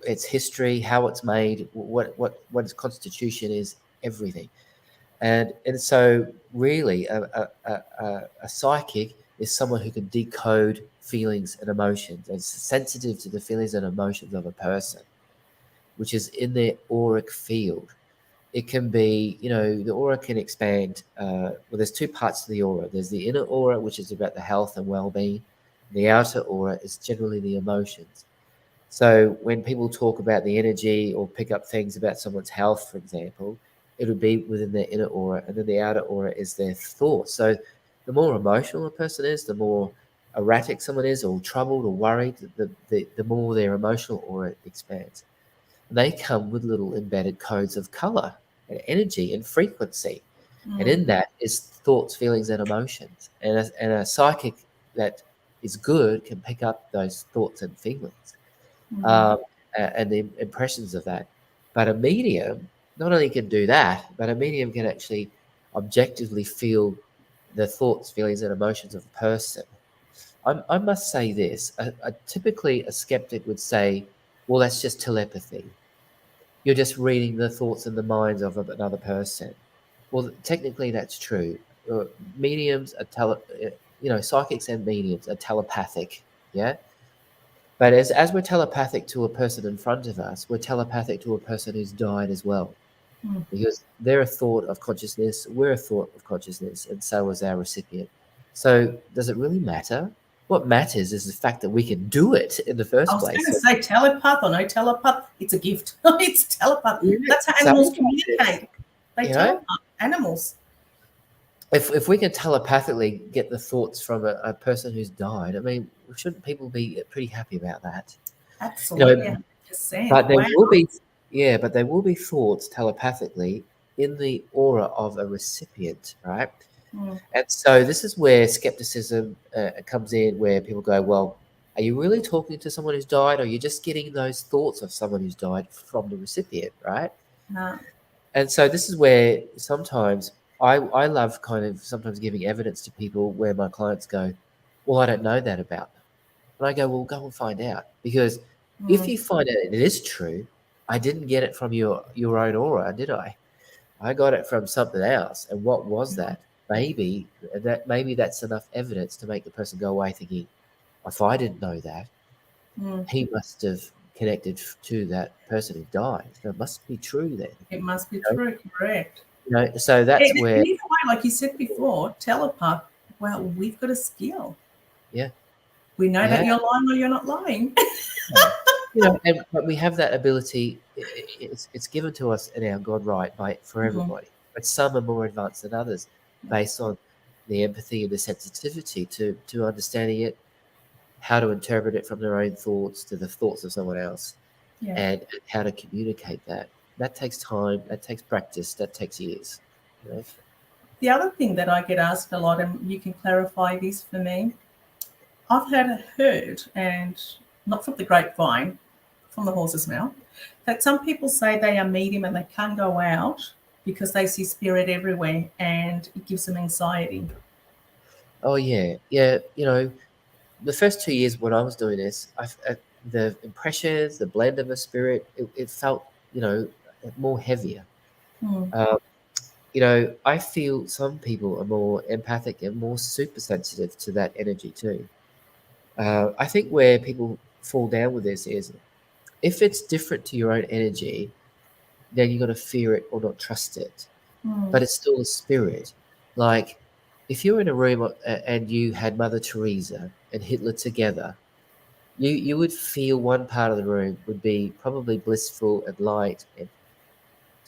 B: its history, how it's made, what its constitution is, everything. And so really a psychic is someone who can decode feelings and emotions, and is sensitive to the feelings and emotions of a person, which is in their auric field. It can be, the aura can expand. Well, there's two parts to the aura. There's the inner aura, which is about the health and well-being. The outer aura is generally the emotions. So when people talk about the energy or pick up things about someone's health, for example, it would be within their inner aura, and then the outer aura is their thoughts. So the more emotional a person is, the more erratic someone is, or troubled or worried, the more their emotional aura expands. And they come with little embedded codes of color and energy and frequency. And in that is thoughts, feelings, and emotions. And a psychic that is good can pick up those thoughts and feelings and the impressions of that. But a medium not only can do that, but a medium can actually objectively feel the thoughts, feelings, and emotions of a person. I must say this. Typically, a skeptic would say, well, that's just telepathy. You're just reading the thoughts and the minds of another person. Well, technically, that's true. Mediums are psychics and mediums are telepathic, yeah? But as we're telepathic to a person in front of us, we're telepathic to a person who's died as well. Because they're a thought of consciousness, we're a thought of consciousness, and so is our recipient. So does it really matter? What matters is the fact that we can do it in the first place.
A: I was going to say telepath or no telepath, it's a gift. It's telepath. Yeah, that's how animals communicate. They telepath, animals.
B: If we can telepathically get the thoughts from a person who's died, I mean, shouldn't people be pretty happy about that?
A: Absolutely.
B: But there will be... Yeah, but there will be thoughts telepathically in the aura of a recipient, right? And so this is where skepticism comes in, where people go, well, are you really talking to someone who's died, or are you just getting those thoughts of someone who's died from the recipient, right?
A: No.
B: And so this is where sometimes I love kind of sometimes giving evidence to people where my clients go, well, I don't know that about them. And I go, well, go and find out. Because if you find out it is true, I didn't get it from your own aura, did I? I got it from something else. And what was that? Maybe that's enough evidence to make the person go away thinking, if I didn't know that, he must have connected to that person who died. So it must be true then.
A: It must be true, correct.
B: So that's where...
A: Either way, like you said before, telepath, well, we've got a skill.
B: Yeah.
A: We know that you're lying or you're not lying.
B: But we have that ability. It's given to us in our God right for everybody. but some are more advanced than others based on the empathy and the sensitivity to understanding it, how to interpret it from their own thoughts to the thoughts of someone else,
A: Yeah.
B: and how to communicate that. That takes time, that takes practice, that takes years. You know?
A: The other thing that I get asked a lot, and you can clarify this for me, I've heard, and not from the grapevine, from the horse's mouth, that some people say they are medium and they can't go out because they see spirit everywhere and it gives them anxiety.
B: Oh yeah, yeah. You know, the first 2 years when I was doing this, the impressions, the blend of a spirit, it felt, you know, more heavier.
A: Hmm.
B: Um, you know, I feel some people are more empathic and more super sensitive to that energy too. I think where people fall down with this is if it's different to your own energy, then you got to fear it or not trust it.
A: Hmm.
B: But it's still a spirit. Like if you're in a room and you had Mother Teresa and Hitler together, you would feel one part of the room would be probably blissful and light, and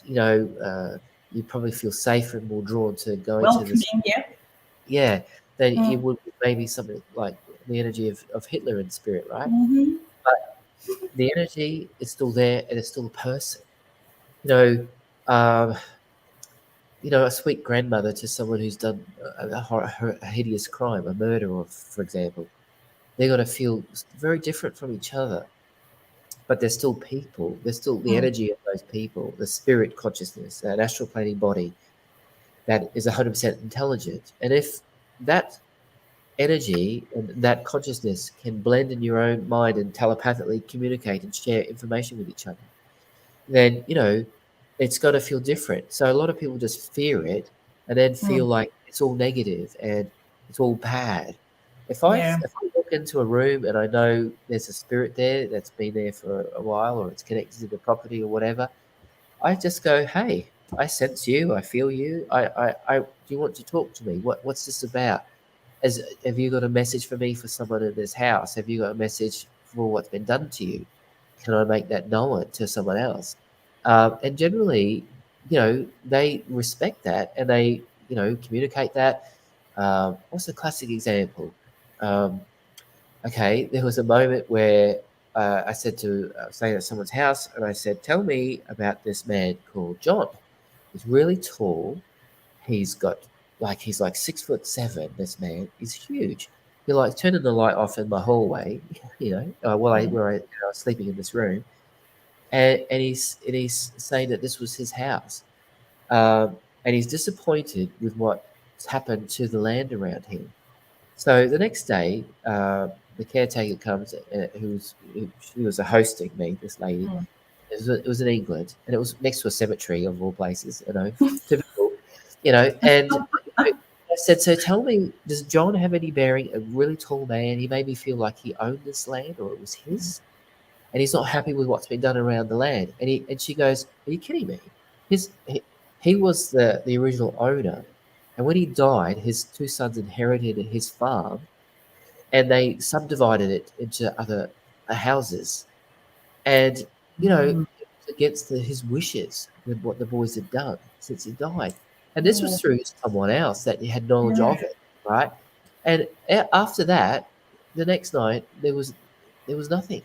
B: you know you'd probably feel safer and more drawn to going to this.
A: Welcoming, yeah.
B: Yeah, than you
A: Mm.
B: would with maybe something like the energy of Hitler in spirit, right?
A: Hmm.
B: But the energy is still there and it's still a person. You know, um, a sweet grandmother to someone who's done a hideous crime, a murder, or for example, they're going to feel very different from each other. But they're still people. They're still the
A: Mm.
B: energy of those people, the spirit consciousness, an astral planing body that is 100% intelligent. And if that energy and that consciousness can blend in your own mind and telepathically communicate and share information with each other, then it's going to feel different. So a lot of people just fear it and then feel
A: Mm.
B: like it's all negative and it's all bad. If I walk into a room and I know there's a spirit there that's been there for a while, or it's connected to the property or whatever, I just go, hey, I sense you, I feel you. I do you want to talk to me? What's this about? Have you got a message for me for someone in this house? Have you got a message for what's been done to you? Can I make that known to someone else? And generally, they respect that and they, communicate that. What's a classic example? Um, okay, there was a moment where I said staying at someone's house, and I said, "Tell me about this man called John. He's really tall. He's like 6'7". This man is huge. He like turning the light off in my hallway, while
A: Mm.
B: I was sleeping in this room, and he's saying that this was his house, and he's disappointed with what's happened to the land around him. So the next day, the caretaker comes, she was hosting me, this lady.
A: Mm.
B: It was in England, and it was next to a cemetery of all places, typical, and I said, so tell me, does John have any bearing? A really tall man, he made me feel like he owned this land or it was his, and he's not happy with what's been done around the land. And she goes, are you kidding me? He was the original owner, and when he died, his two sons inherited his farm, and they subdivided it into other houses. And it
A: Mm.
B: was against his wishes with what the boys had done since he died. And this was
A: Oh,
B: through someone else that had knowledge
A: yeah.
B: of it, right? And after that, the next night there was nothing.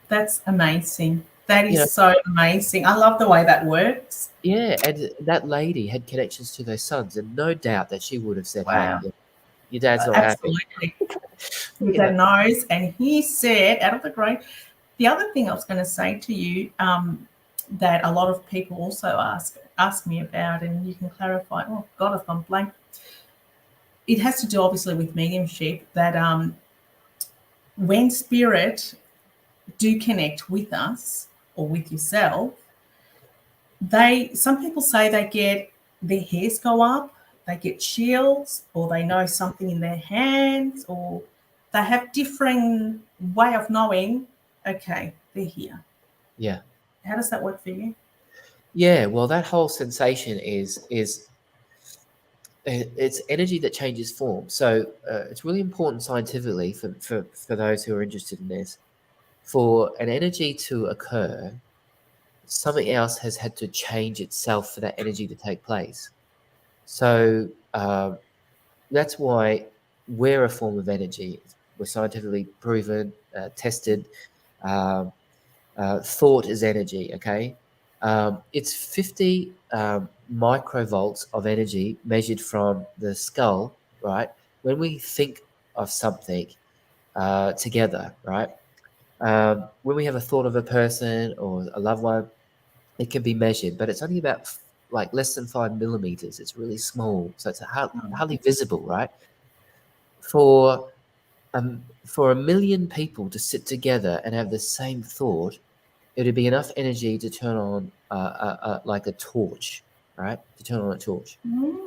A: That's amazing. That
B: You
A: is
B: know,
A: so amazing. I love the way that works.
B: yeah, and that lady had connections to those sons, and no doubt that she would have said, "Hey,
A: Wow.
B: your dad's not happy."
A: Absolutely.
B: You
A: That
B: know,
A: knows. And he said, out of the great, the other thing I was going to say to you, that a lot of people also ask me about, and you can clarify. Oh God, I've gone blank. It has to do obviously with mediumship. That when spirit do connect with us or with yourself, some people say they get their hairs go up, they get chills, or they know something in their hands, or they have different way of knowing, okay, they're here.
B: yeah,
A: How does that work for you?
B: yeah. Well, that whole sensation is it's energy that changes form. So it's really important scientifically for those who are interested in this, for an energy to occur, something else has had to change itself for that energy to take place. So that's why we're a form of energy. We're scientifically proven, tested. Um, thought is energy, okay? It's 50 microvolts of energy measured from the skull, right? When we think of something together, right? When we have a thought of a person or a loved one, it can be measured, but it's only about like less than 5 millimeters. It's really small, so it's hardly visible, right? For for 1 million people to sit together and have the same thought, it would be enough energy to turn on like a torch, right? To turn on a torch.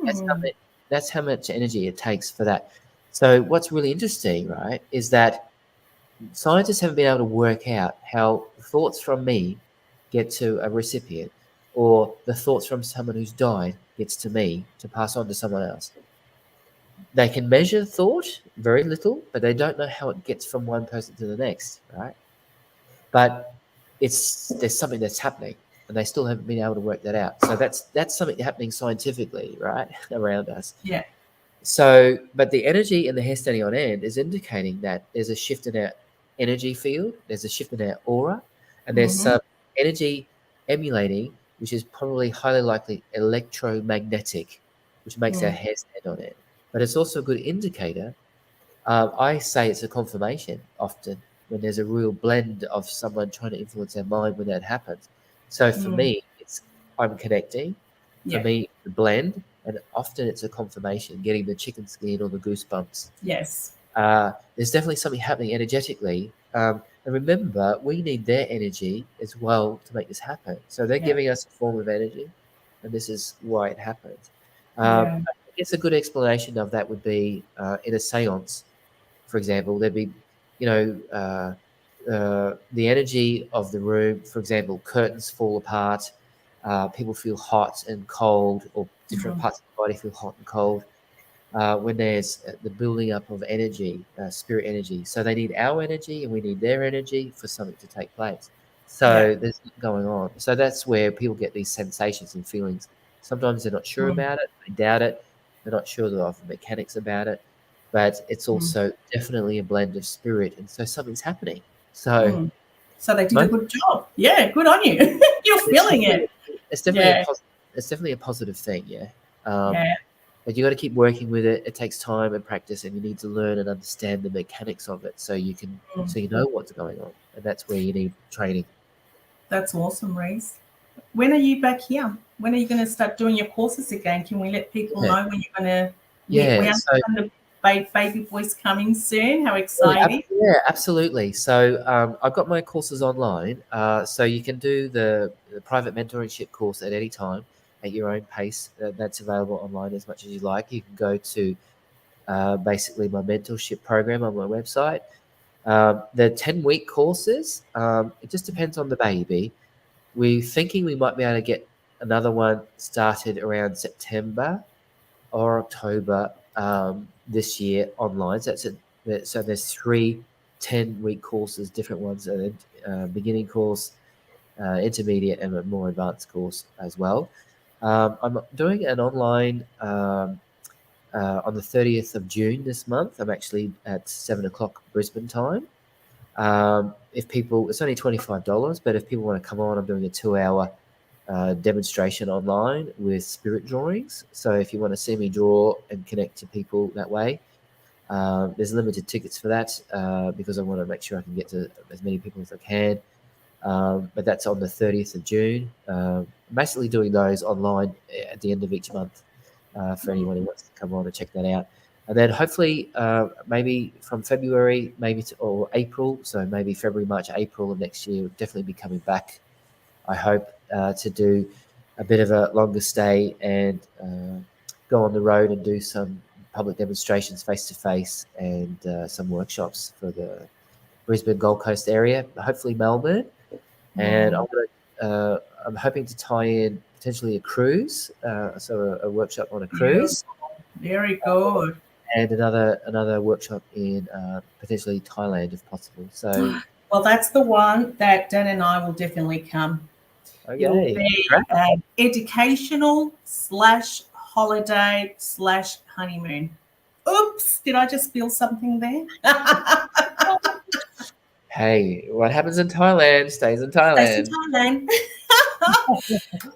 B: That's how
A: Mm.
B: much, that's how much energy it takes for that. So what's really interesting, right, is that scientists haven't been able to work out how thoughts from me get to a recipient, or the thoughts from someone who's died gets to me to pass on to someone else. They can measure thought very little, but they don't know how it gets from one person to the next, right? But there's something that's happening, and they still haven't been able to work that out. So that's something happening scientifically, right, around us.
A: Yeah.
B: So, but the energy in the hair standing on end is indicating that there's a shift in our energy field, there's a shift in our aura, and there's
A: Mm-hmm.
B: some energy emulating, which is probably highly likely electromagnetic, which makes our
A: Mm.
B: hair stand on end. But it's also a good indicator. I say it's a confirmation often when there's a real blend of someone trying to influence our mind when that happens. So for
A: Mm.
B: me, I'm connecting. For
A: Yeah.
B: me, the blend, and often it's a confirmation, getting the chicken skin or the goosebumps.
A: Yes.
B: There's definitely something happening energetically. And remember, we need their energy as well to make this happen. So they're
A: Yeah.
B: giving us a form of energy, and this is why it happens.
A: Yeah.
B: I guess a good explanation of that would be in a seance, for example, there'd be, the energy of the room. For example, curtains fall apart, people feel hot and cold, or different
A: Mm.
B: parts of the body feel hot and cold. When there's the building up of energy, spirit energy. So they need our energy and we need their energy for something to take place.
A: Yeah.
B: So there's something going on. So that's where people get these sensations and feelings. Sometimes they're not sure
A: Mm.
B: about it, they doubt it, they're not sure of the mechanics about it, but it's
A: Mm.
B: also definitely a blend of spirit. And so something's happening. So
A: Mm. So they did a
B: most,
A: good job. Yeah. Good on you. You're
B: it's
A: feeling
B: definitely,
A: it.
B: it's definitely a
A: Yeah.
B: positive, it's definitely a positive thing. Yeah. Um,
A: Yeah.
B: but you got to keep working with it. It takes time and practice, and you need to learn and understand the mechanics of it, so
A: Mm.
B: you know what's going on, and that's where you need training.
A: That's awesome, Rhys. When are you back here? When are you going to start doing your courses again? Can we let people
B: Yeah,
A: know when you're going to? Yeah, we
B: yeah. So
A: understand the baby boy's coming soon. How exciting!
B: yeah, absolutely. So I've got my courses online, so you can do the private mentorship course at any time at your own pace. That's available online as much as you like. You can go to basically my mentorship program on my website. The 10-week courses, it just depends on the baby. We're thinking we might be able to get another one started around September or October this year online. So so there's 3 10-week courses, different ones, beginning course, intermediate, and a more advanced course as well. I'm doing an online on the 30th of June this month. I'm actually at 7 o'clock Brisbane time. If people, it's only $25, but if people want to come on, I'm doing a 2 hour demonstration online with spirit drawings. So if you want to see me draw and connect to people that way, there's limited tickets for that because I want to make sure I can get to as many people as I can. But that's on the 30th of June. Basically doing those online at the end of each month for anyone who wants to come on and check that out. And then hopefully maybe from February, or April, so maybe February, March, April of next year, we'll definitely be coming back, I hope, to do a bit of a longer stay and go on the road and do some public demonstrations face-to-face and some workshops for the Brisbane Gold Coast area, hopefully Melbourne. And
A: Mm.
B: I'm hoping to tie in potentially a cruise, so a workshop on a
A: Beautiful.
B: cruise,
A: Very good.
B: and another workshop in potentially Thailand if possible. So
A: Well, that's the one that Dan and I will definitely come It'll
B: Okay.
A: be
B: Great.
A: an educational / holiday / honeymoon. Oops, did I just spill something there?
B: Hey, what happens in Thailand stays in
A: Stays in
B: Thailand.
A: Thailand.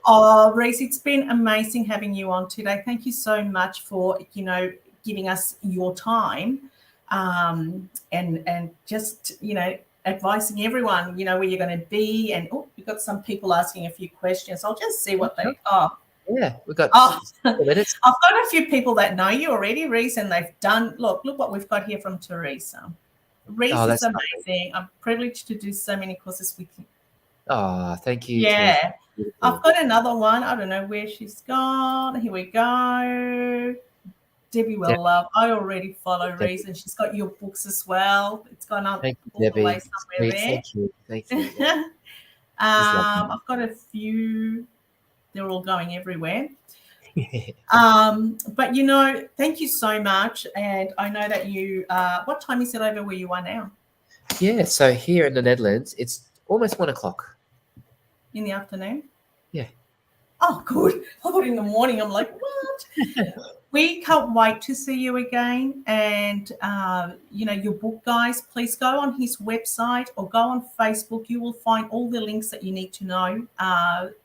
A: Oh, Rhys, it's been amazing having you on today. Thank you so much for, giving us your time, and just, advising everyone, where you're going to be. And we've got some people asking a few questions. I'll just see what they are.
B: Yeah, we've got
A: Oh,
B: 4 minutes.
A: I've got a few people that know you already, Rhys, and they've done. Look what we've got here from Teresa. Rhys
B: Oh,
A: is
B: that's
A: amazing.
B: lovely.
A: I'm privileged to do so many courses with you.
B: Oh, thank you, Teresa.
A: Yeah.
B: Beautiful.
A: I've got another one. I don't know where she's gone. Here we go. Debbie will love. I already follow Rhys, and she's got your books as well. It's gone up
B: Thank you,
A: all the way
B: Debbie.
A: somewhere there.
B: Thank you. Yeah.
A: I've got a few. They're all going everywhere. But thank you so much. And I know that you. What time is it over where you are now?
B: Yeah. So here in the Netherlands, it's almost 1 o'clock.
A: In the afternoon.
B: Yeah.
A: Oh, good. I thought in the morning. I'm like, what? We can't wait to see you again. And, your book, guys, please go on his website or go on Facebook. You will find all the links that you need to know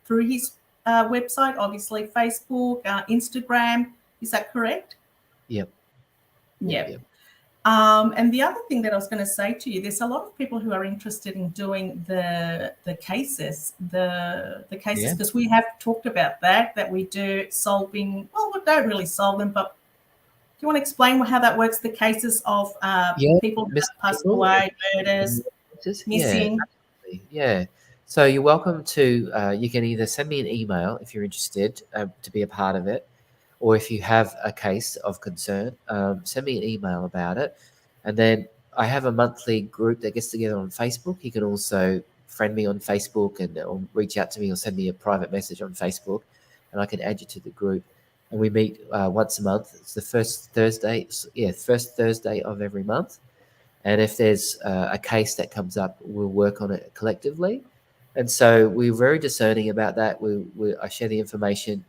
A: through his website, obviously, Facebook, Instagram. Is that correct?
B: Yep.
A: Yep. And the other thing that I was going to say to you, there's a lot of people who are interested in doing the cases, the cases, because we have talked about that we do solving. Well, we don't really solve them, but do you want to explain how that works? The cases of people who have passed away, murders, missing.
B: Yeah. So you're welcome to. You can either send me an email if you're interested to be a part of it. Or if you have a case of concern, send me an email about it. And then I have a monthly group that gets together on Facebook. You can also friend me on Facebook or reach out to me or send me a private message on Facebook, and I can add you to the group. And we meet once a month. It's the first Thursday of every month. And if there's a case that comes up, we'll work on it collectively. And so we're very discerning about that. I share the information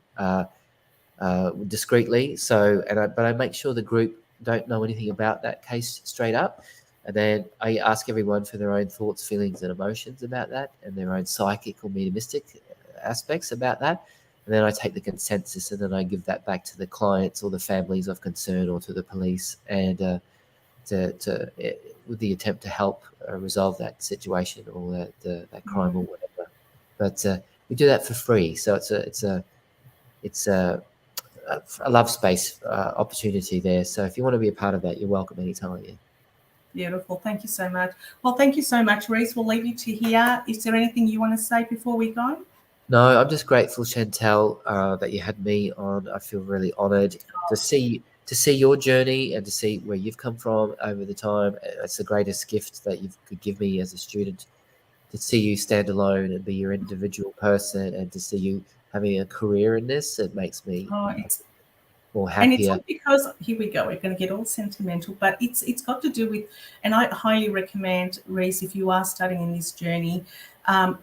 B: discreetly. But I make sure the group don't know anything about that case straight up, and then I ask everyone for their own thoughts, feelings, and emotions about that, and their own psychic or mediumistic aspects about that. And then I take the consensus, and then I give that back to the clients or the families of concern or to the police, and with the attempt to help resolve that situation or that crime or whatever. But we do that for free, so it's a love space opportunity there. So if you want to be a part of that, you're welcome anytime. Yeah.
A: Beautiful. Thank you so much. Well, thank you so much, Rhys. We'll leave you to here. Is there anything you want to say before we go?
B: No, I'm just grateful, Chantal, that you had me on. I feel really honoured to see your journey and to see where you've come from over the time. It's the greatest gift that you could give me as a student, to see you stand alone and be your individual person, and to see you having a career in this. It makes me more happier.
A: And it's all because, here we go, we're going to get all sentimental, but it's got to do with, and I highly recommend, Rhys, if you are starting in this journey,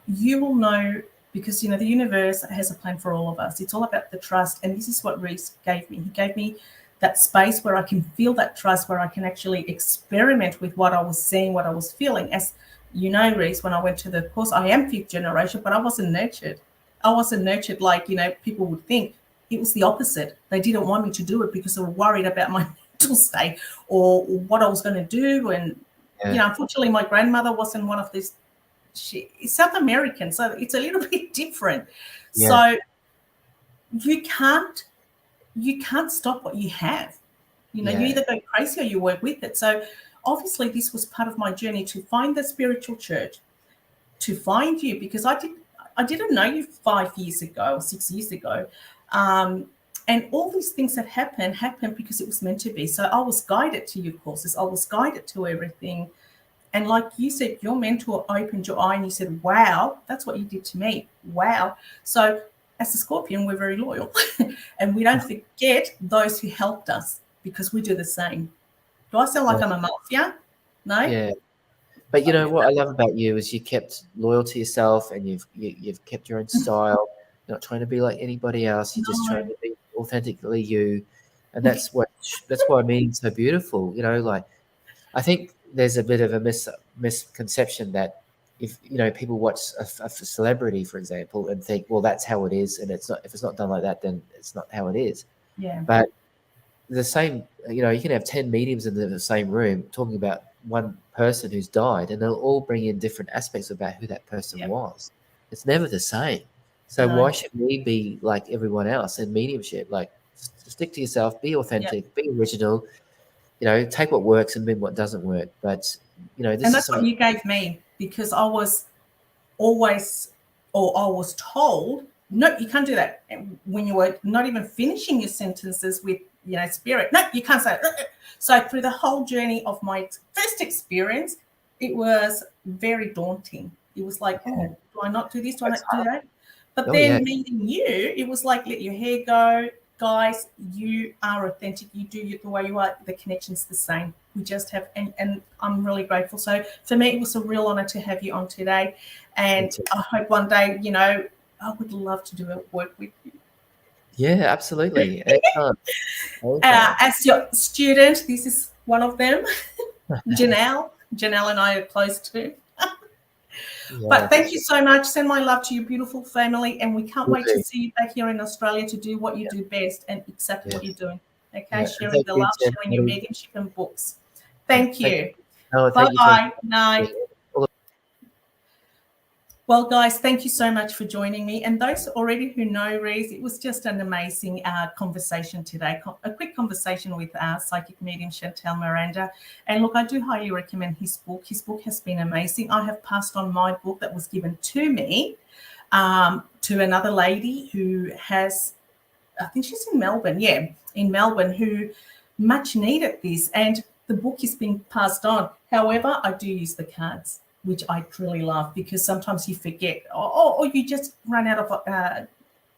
A: you will know, because the universe has a plan for all of us. It's all about the trust, and this is what Rhys gave me. He gave me that space where I can feel that trust, where I can actually experiment with what I was seeing, what I was feeling. As you know, Rhys, when I went to the course, I am 5th generation, but I wasn't nurtured. I wasn't nurtured like people would think. It was the opposite. They didn't want me to do it because they were worried about my mental state or what I was going to do. And, unfortunately, my grandmother wasn't one of these. She's South American, so it's a little bit different. Yeah. So you can't stop what you have. You either go crazy or you work with it. So obviously this was part of my journey to find the spiritual church, to find you, because I didn't know you 5 years ago or 6 years ago. And all these things that happened because it was meant to be. So I was guided to your courses. I was guided to everything. And like you said, your mentor opened your eye and you said, wow, that's what you did to me. Wow. So as a Scorpion, we're very loyal and we don't forget those who helped us, because we do the same. Do I sound like I'm a mafia? No?
B: Yeah. But you know what I love about you is you kept loyal to yourself, and you've kept your own style. You're not trying to be like anybody else. You're just trying
A: No.
B: to be authentically you, and that's what I mean so beautiful. You know, like I think there's a bit of a misconception that if people watch a celebrity, for example, and think, well, that's how it is, and it's not. If it's not done like that, then it's not how it is.
A: Yeah.
B: But the same, you can have 10 mediums in the same room talking about one person who's died, and they'll all bring in different aspects about who that person
A: Yep.
B: was. It's never the same. So
A: No.
B: why should we be like everyone else in mediumship? Like, stick to yourself, be
A: Yep.
B: authentic, be original. Take what works and leave what doesn't work. But
A: And
B: this is
A: that's what
B: something.
A: you gave me, because I was always, or I was told, no, you can't do that. And when you were not even finishing your sentences with, spirit, no, you can't say it. So through the whole journey of my first experience, it was very daunting. It was like, oh, do I not do this? Do I not do that? But
B: Oh yeah,
A: then meeting you, it was like, let your hair go. Guys, you are authentic. You do it the way you are. The connection's the same. We just have, and I'm really grateful. So for me, it was a real honor to have you on today. And I hope one day, I would love to do work with you.
B: yeah, absolutely. Anytime. Anytime.
A: As your student, this is one of them, Janelle. Janelle and I are close too. But thank you so much. Send my love to your beautiful family, and we can't wait to see you back here in Australia to do what you do best and exactly what you're doing. Okay,
B: Yeah.
A: sharing the love, sharing your mediumship and books. Thank you.
B: Thank you,
A: Bye. Night.
B: Yeah.
A: Well, guys, thank you so much for joining me. And those already who know Rhys, it was just an amazing conversation today, a quick conversation with psychic medium Chantal Miranda. And look, I do highly recommend his book. His book has been amazing. I have passed on my book that was given to me to another lady who has, I think she's in Melbourne, in Melbourne, who much needed this. And the book is being passed on. However, I do use the cards, which I truly love, because sometimes you forget, or you just run out of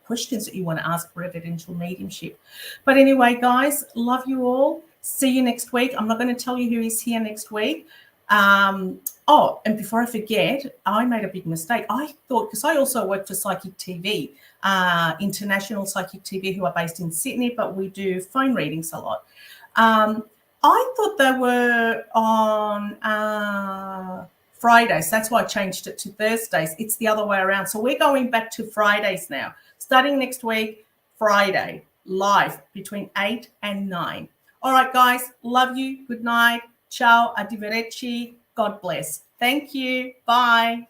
A: questions that you want to ask for evidential mediumship. But anyway, guys, love you all. See you next week. I'm not going to tell you who is here next week. And before I forget, I made a big mistake. I thought, because I also work for Psychic TV, International Psychic TV, who are based in Sydney, but we do phone readings a lot. I thought they were on Fridays. That's why I changed it to Thursdays. It's the other way around. So we're going back to Fridays now. Starting next week, Friday, live between 8 and 9. All right, guys. Love you. Good night. Ciao. Arrivederci. God bless. Thank you. Bye.